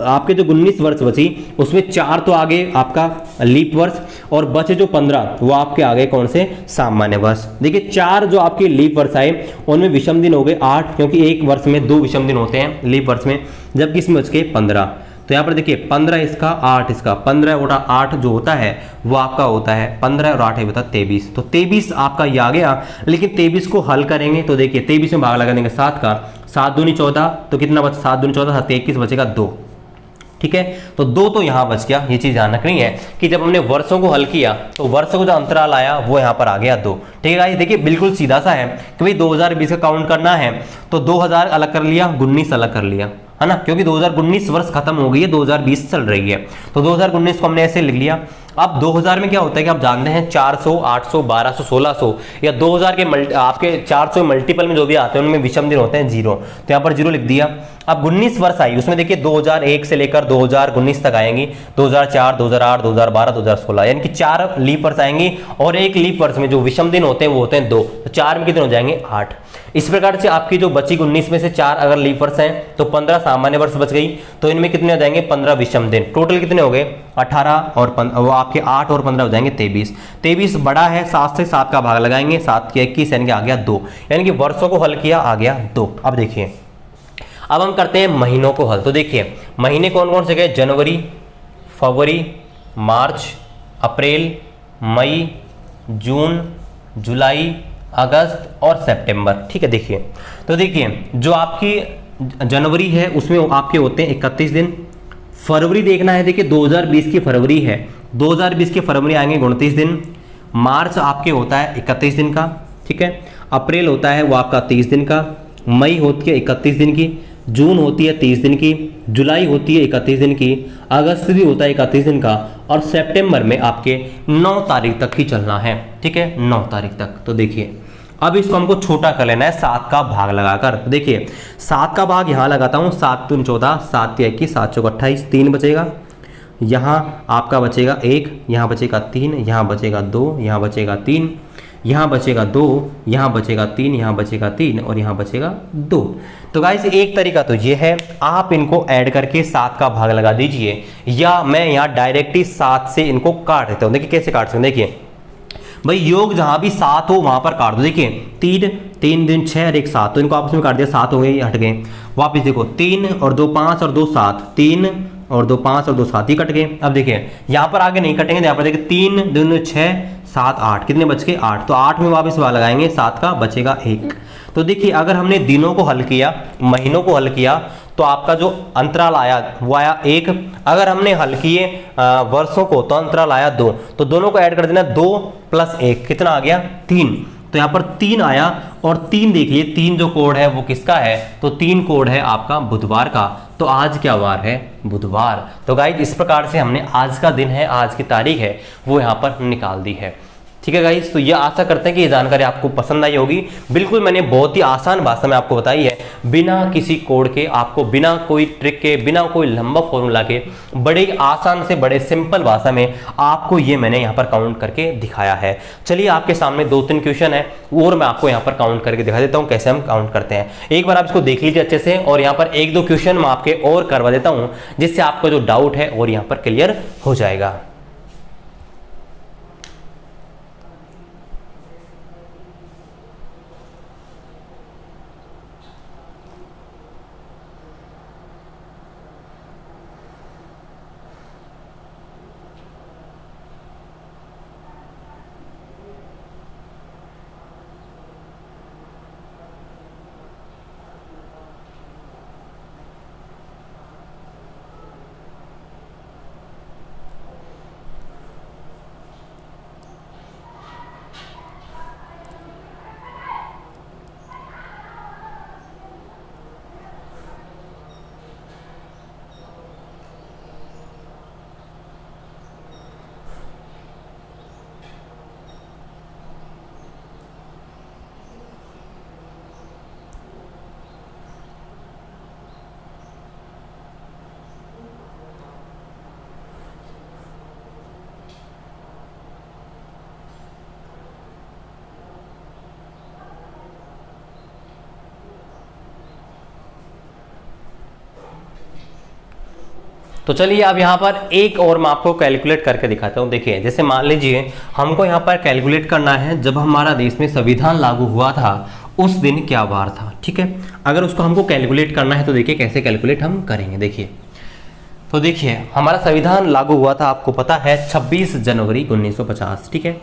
आपके जो 19 वर्ष बची उसमें 4 तो आगे आपका लीप वर्ष और बचे जो 15 वो आपके आगे कौन से? सामान्य वर्ष। देखिए 4 जो आपके लीप वर्ष आए उनमें विषम दिन हो गए 8, क्योंकि एक वर्ष में 2 विषम दिन होते हैं लीप वर्ष में, जबकि इसमें बच गए 15। तो यहाँ पर देखिए 15 इसका, 8 इसका, 15 बटा 8 जो होता है वो आपका होता है 15 और 8 बता 23। तो 23 आपका ये आ गया। लेकिन 23 को हल करेंगे तो देखिए 23 में भाग लगा देंगे 7 का, 7 दूनी 14, तो कितना बचा? 7 दूनी 14, 7 21 बचेगा 2। ठीक है, तो 2 तो यहां बच गया। ये चीज ध्यान रखनी है कि जब हमने वर्षों को हल किया तो वर्षों को जो अंतराल आया वो यहां पर आ गया 2। ठीक है, देखिए बिल्कुल सीधा सा है कि भाई 2020 का काउंट करना है तो 2000 अलग कर लिया, 19 अलग कर लिया, है ना, क्योंकि 2019 वर्ष खत्म हो गई है, 2020 चल रही है। तो 2019 को हमने ऐसे लिख लिया। अब 2000 में क्या होता है कि आप जानते हैं 400, 800, 1200, 1600 या 2000 के आपके 400 मल्टीपल में जो भी आते हैं उनमें विषम दिन होते हैं 0। तो यहाँ पर 0 लिख दिया। अब 19 वर्ष आई, उसमें देखिए 2001 से लेकर 2019 तक आएंगी, 2004, 2008, 2012, 2016, यानी कि 4 लीप वर्ष आएंगी और एक लीप वर्ष में जो विषम दिन होते हैं वो होते हैं 2। तो 4 में कितने हो जाएंगे? 8। इस प्रकार से आपकी जो बची 19 में से 4 अगर लीप वर्ष हैं तो 15 सामान्य वर्ष बच गई, तो इनमें कितने हो जाएंगे? 15 विषम दिन। टोटल कितने हो गए? 18 और वो आपके 8 और 15 हो जाएंगे 23। 23 बड़ा है, 7 से 7 का भाग लगाएंगे, 7 के 21 यानी कि आ गया 2, यानी कि वर्षों को हल किया आ गया 2। अब देखिए अब हम करते हैं महीनों को हल। तो देखिए महीने कौन कौन से गए? जनवरी, फरवरी, मार्च, अप्रैल, मई, जून, जुलाई, अगस्त और सितंबर। ठीक है, देखिए तो देखिए जो आपकी जनवरी है उसमें आपके होते हैं 31 दिन। फरवरी देखना है, देखिए 2020 की फरवरी है, 2020 की फरवरी आएंगे 29 दिन। मार्च आपके होता है 31 दिन का। ठीक है, अप्रैल होता है वो आपका 30 दिन का, मई होती है 31 दिन की, जून होती है 30 दिन की, जुलाई होती है 31 दिन की, अगस्त भी होता है 31 दिन का और सितंबर में आपके 9 तारीख तक ही चलना है। ठीक है, 9 तारीख तक। तो देखिए अब इसको हमको छोटा कर लेना है 7 का भाग लगाकर। देखिए 7 का भाग यहाँ लगाता हूँ, 7 दूनी 14, 7 तिया 21, 7 चौक 28, 3 बचेगा, यहाँ आपका बचेगा 1, यहाँ बचेगा 3, यहाँ बचेगा 2, यहाँ बचेगा 3, यहाँ बचेगा 2, यहाँ बचेगा 3, यहाँ बचेगा 3 और यहाँ बचेगा 2। तो गाइस एक तरीका तो ये है, आप इनको ऐड करके 7 का भाग लगा दीजिए, या मैं यहाँ डायरेक्टली 7 से इनको काट देता हूँ। देखिए कैसे काट सकते हैं, देखिए भाई योग जहां भी 7 हो वहां पर काट दो। देखिए 3 दिन 6 और 1 7, तो इनको आपस में काट दिया, 7 हो गए, हट गए। वापस देखो 3 और 2 5 और 2 7, 3 और 2 5 और 2 7 ही कट गए। अब देखिए यहाँ पर आगे नहीं कटेंगे, यहाँ पर देखिए 3 2 6 7 8, कितने बच गए? 8। तो 8 में वापस भाग लगाएंगे, 7 का बचेगा 1। तो देखिए अगर हमने दिनों को हल किया, महीनों को हल किया, तो आपका जो अंतराल आया वो आया 1। अगर हमने हल किए वर्षों को तो अंतराल आया 2। तो दोनों को ऐड कर देना, 2 + 1 कितना आ गया? 3। तो यहाँ पर 3 आया और 3 देखिए 3 जो कोड है वो किसका है? तो 3 कोड है आपका बुधवार का। तो आज क्या वार है? बुधवार। तो गाइस इस प्रकार से हमने आज का दिन है, आज की तारीख है वो यहाँ पर निकाल दी है। ठीक है गाइस, तो ये आशा करते हैं कि ये जानकारी आपको पसंद आई होगी। बिल्कुल मैंने बहुत ही आसान भाषा में आपको बताई है, बिना किसी कोड के, आपको बिना कोई ट्रिक के, बिना कोई लंबा फॉर्मूला के, बड़े आसान से बड़े सिंपल भाषा में आपको ये मैंने यहाँ पर काउंट करके दिखाया है। चलिए आपके सामने 2-3 क्वेश्चन है और मैं आपको यहाँ पर काउंट करके दिखा देता हूँ कैसे हम काउंट करते हैं। एक बार आप इसको देख लीजिए अच्छे से, और यहाँ पर 1-2 क्वेश्चन मैं आपके और करवा देता हूँ जिससे आपका जो डाउट है और यहाँ पर क्लियर हो जाएगा। तो चलिए अब यहाँ पर एक और मैं आपको कैलकुलेट करके दिखाता हूँ। देखिए जैसे मान लीजिए हमको यहाँ पर कैलकुलेट करना है जब हमारा देश में संविधान लागू हुआ था उस दिन क्या वार था, ठीक है। अगर उसको हमको कैलकुलेट करना है तो देखिए कैसे कैलकुलेट हम करेंगे। देखिए तो देखिए हमारा संविधान लागू हुआ था, आपको पता है 26 जनवरी 1950, ठीक है,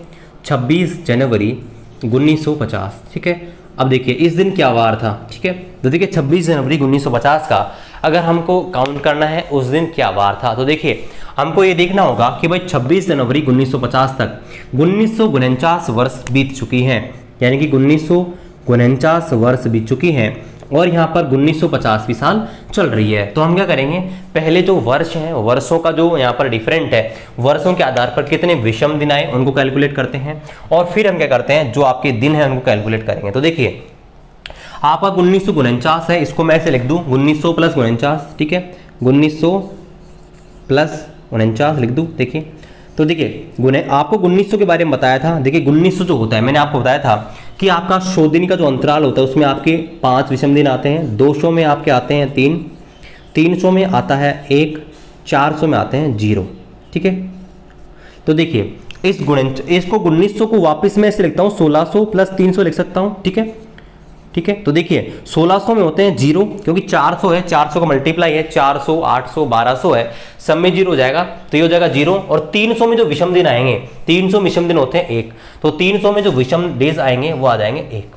26 जनवरी 1950, ठीक है। अब देखिए इस दिन क्या वार था, ठीक है। तो देखिए 26 जनवरी 1950 का अगर हमको काउंट करना है उस दिन क्या वार था, तो देखिए हमको ये देखना होगा कि भाई 26 जनवरी 1950 तक 1949 वर्ष बीत चुकी हैं, यानी कि 1949 वर्ष बीत चुकी हैं और यहाँ पर 1950वीं साल चल रही है। तो हम क्या करेंगे, पहले जो वर्ष हैं, वर्षों का जो यहाँ पर डिफरेंट है, वर्षों के आधार पर कितने विषम दिन आए उनको कैलकुलेट करते हैं और फिर हम क्या करते हैं, जो आपके दिन है उनको कैलकुलेट करेंगे। तो देखिए आपका 1949 है, इसको मैं ऐसे लिख दूँ 1900 प्लस 49, ठीक है, 1900 प्लस 49 लिख दूँ। देखिए तो देखिए आपको 1900 के बारे में बताया था। देखिए 1900 जो होता है, मैंने आपको बताया था कि आपका 100 दिन का जो अंतराल होता है उसमें आपके 5 विषम दिन आते हैं, 200 में आपके आते हैं 3, 300 में आता है 1, 400 में आते हैं 0, ठीक है। तो देखिए इसको 1900 को वापस मैं ऐसे लिखता हूँ 1600 प्लस 300 लिख सकता हूँ, ठीक है, ठीक है। तो देखिए 1600 में होते हैं 0 क्योंकि 400 है, 400 का मल्टीप्लाई है, 400, 800, 1200 है, सब में 0 हो जाएगा तो ये हो जाएगा 0। और 300 में जो विषम दिन आएंगे, 300 विषम दिन होते हैं 1, तो 300 में जो विषम डेज आएंगे वो आ जाएंगे 1,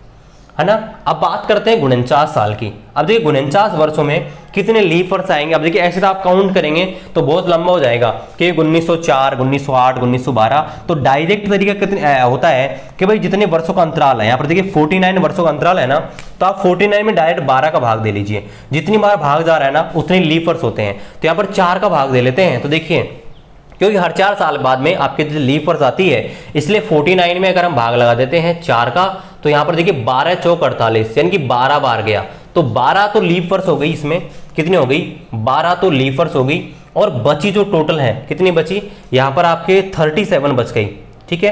है ना। अब बात करते हैं 49 साल की। अब देखिए 49 वर्षों में कितने लीप वर्ष आएंगे। अब देखिए ऐसे तो आप काउंट करेंगे तो बहुत लंबा हो जाएगा कि 1904, 1908, 1912। तो डायरेक्ट तरीका कितने होता है कि भाई जितने वर्षों का अंतराल है, यहाँ पर देखिए 49 वर्षों का अंतराल है ना, तो आप 49 में डायरेक्ट 12 का भाग दे लीजिए, जितनी बार भाग जा रहा है ना उतने लीप वर्ष होते हैं, तो यहाँ पर 4 का भाग दे लेते हैं। तो देखिए क्योंकि हर 4 साल बाद में आपके जो लीप वर्ष आती है, इसलिए 49 में अगर हम भाग लगा देते हैं 4 का, तो यहाँ पर देखिए 12 चौक 48 यानी कि 12 बार गया, तो 12 तो लीप वर्ष हो गई, इसमें कितनी हो गई 12 तो लीप वर्ष हो गई। और बची जो टोटल है कितनी बची, यहाँ पर आपके 37 बच गई, ठीक है,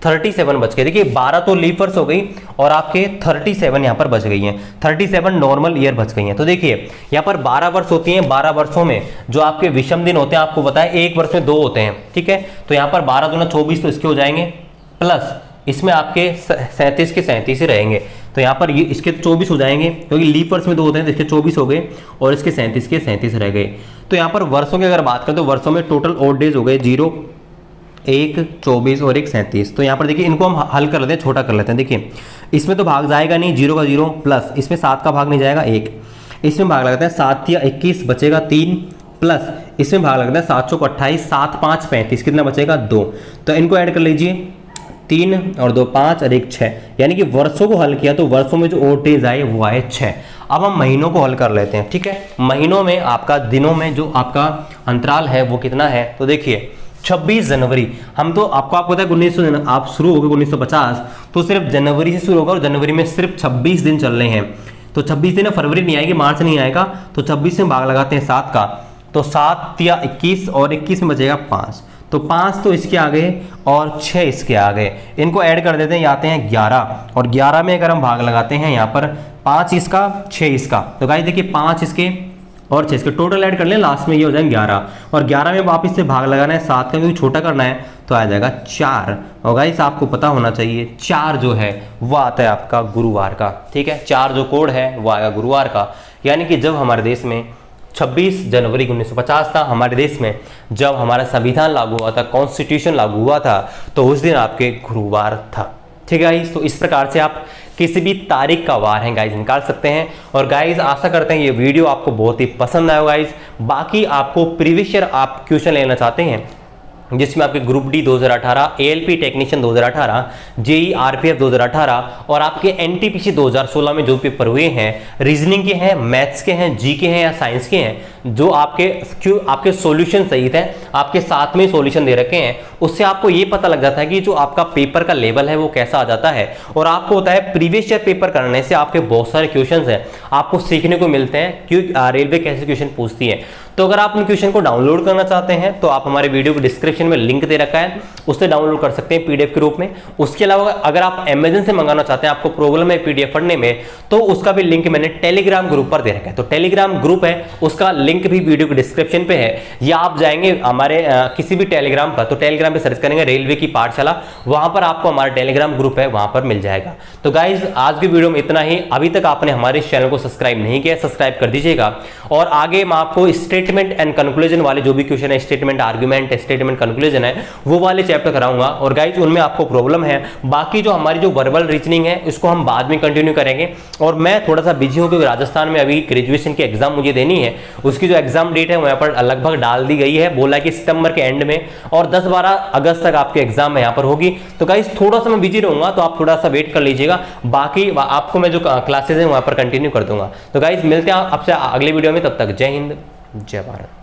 37 बच गए। देखिए 12 तो लीप वर्ष हो गई और आपके 37 यहाँ पर बच गई हैं, 37 नॉर्मल ईयर बच गई हैं। तो देखिए यहाँ पर 12 वर्ष होती हैं, 12 वर्षों में जो आपके विषम दिन होते हैं आपको पता है एक वर्ष में 2 होते हैं, ठीक है। तो यहाँ पर 12 दूना 24 तो इसके हो जाएंगे, प्लस इसमें आपके 37 के 37 ही रहेंगे, तो यहाँ पर ये इसके 24 हो जाएंगे क्योंकि लीप वर्ष में 2 होते हैं, तो इसके 24 हो गए और इसके 37 के 37 रह गए। तो यहाँ पर वर्षों की अगर बात करें तो वर्षों में टोटल ऑड डेज हो गए 0, 1, 24 और 1, 37। तो यहाँ पर देखिए इनको हम हल कर लेते हैं, छोटा कर लेते हैं। देखिए इसमें तो भाग जाएगा नहीं, 0 का 0, प्लस इसमें 7 का भाग नहीं जाएगा 1, इसमें भाग लगाते हैं 7 या 21 बचेगा 3, प्लस इसमें भाग लगता है 7 चौक 28, 7 5 35, कितना बचेगा 2। तो इनको ऐड कर लीजिए, 3 और 2 5 और 1 6, यानी कि वर्षों को हल किया तो वर्षों में जो ओड डेज आए वो आए 6। अब हम महीनों को हल कर लेते हैं, ठीक है। महीनों में आपका दिनों में जो आपका अंतराल है वो कितना है, तो देखिए 26 जनवरी, हम तो आपको पता है 1900 आप शुरू हो गए 1950, तो सिर्फ जनवरी से शुरू होगा और जनवरी में सिर्फ 26 दिन चल रहे हैं। तो 26 दिन फरवरी नहीं आएगी, मार्च नहीं आएगा, तो 26 में भाग लगाते हैं 7 का, तो 7 या 21 और 21 में बचेगा 5, तो 5 तो इसके आ गए और 6 इसके आ गए। इनको ऐड कर देते हैं, ये आते हैं 11, और 11 में अगर हम भाग लगाते हैं यहाँ पर 5 इसका 6 इसका, तो गाइस देखिए 5 इसके और 6 इसके टोटल ऐड कर लें, लास्ट में ये हो जाएंगे 11, और 11 में वापस से भाग लगाना है 7 का, क्योंकि छोटा करना है तो आ जाएगा 4। और गाइस आपको पता होना चाहिए 4 जो है वो आता है आपका गुरुवार का, ठीक है। 4 जो कोड है वो आएगा गुरुवार का, यानी कि जब हमारे देश में 26 जनवरी 1950 था, हमारे देश में जब हमारा संविधान लागू हुआ था, कॉन्स्टिट्यूशन लागू हुआ था, तो उस दिन आपके गुरुवार था, ठीक है गाइस। तो इस प्रकार से आप किसी भी तारीख का वार है गाइस निकाल सकते हैं। और गाइस आशा करते हैं ये वीडियो आपको बहुत ही पसंद आया गाइस। बाकी आपको प्रीवियस ईयर आप क्वेश्चन लेना चाहते हैं जिसमें आपके group D 2018, ALP technician 2018, JE RPF 2018 और आपके एनटीपीसी 2016 में जो पेपर हुए हैं, रीजनिंग के हैं, मैथ्स के हैं, जी के हैं या साइंस के हैं, जो आपके सॉल्यूशन सहित हैं, आपके साथ में सॉल्यूशन दे रखे हैं, उससे आपको ये पता लग जाता है कि जो आपका पेपर का लेवल है वो कैसा आ जाता है। और आपको होता है प्रीवियस ईयर पेपर करने से आपके बहुत सारे क्वेश्चंस हैं आपको सीखने को मिलते हैं कि रेलवे कैसे क्वेश्चन पूछती है। तो अगर आप उन क्वेश्चन को डाउनलोड करना चाहते हैं तो आप हमारे वीडियो को डिस्क्रिप्शन में लिंक दे रखा है, उससे डाउनलोड कर सकते हैं पीडीएफ के रूप में। उसके अलावा अगर आप अमेज़न से मंगाना चाहते हैं, आपको प्रॉब्लम है पीडीएफ पढ़ने में, तो उसका भी लिंक मैंने टेलीग्राम ग्रुप पर दे रखा है। तो टेलीग्राम ग्रुप है, उसका लिंक लिंक भी वीडियो के डिस्क्रिप्शन पे है, या आप जाएंगे हमारे किसी भी टेलीग्राम पर, तो टेलीग्राम पे सर्च करेंगे रेलवे की पाठशाला, वहां पर आपको हमारा टेलीग्राम ग्रुप है, वहां पर मिल जाएगा। तो गाइज आज की वीडियो में इतना ही। अभी तक आपने हमारे चैनल को सब्सक्राइब नहीं किया, सब्सक्राइब कर दीजिएगा। और आगे मैं आपको स्टेटमेंट एंड कंक्लूजन वाले जो भी क्वेश्चन है, स्टेटमेंट आर्गुमेंट, स्टेटमेंट कंक्लूजन है, वो वाले चैप्टर कराऊंगा। और गाइज उनमें आपको प्रॉब्लम है, बाकी जो हमारी जो वर्बल रीजनिंग है इसको हम बाद में कंटिन्यू करेंगे। और मैं थोड़ा सा बिजी हूं क्योंकि राजस्थान में अभी ग्रेजुएशन की एग्जाम मुझे देनी है, उसकी जो एग्जाम डेट है वहां पर लगभग डाल दी गई है, बोला कि सितंबर के एंड में, और 10-12 अगस्त तक आपकी एग्जाम यहाँ पर होगी। तो गाइस थोड़ा सा मैं बिजी रहूंगा, तो आप थोड़ा सा वेट कर लीजिएगा, बाकी आपको मैं जो क्लासेस हैं वहां पर कंटिन्यू कर दूंगा। तो गाइस मिलते हैं आपसे अगले वीडियो में, तब तक जय हिंद जय भारत।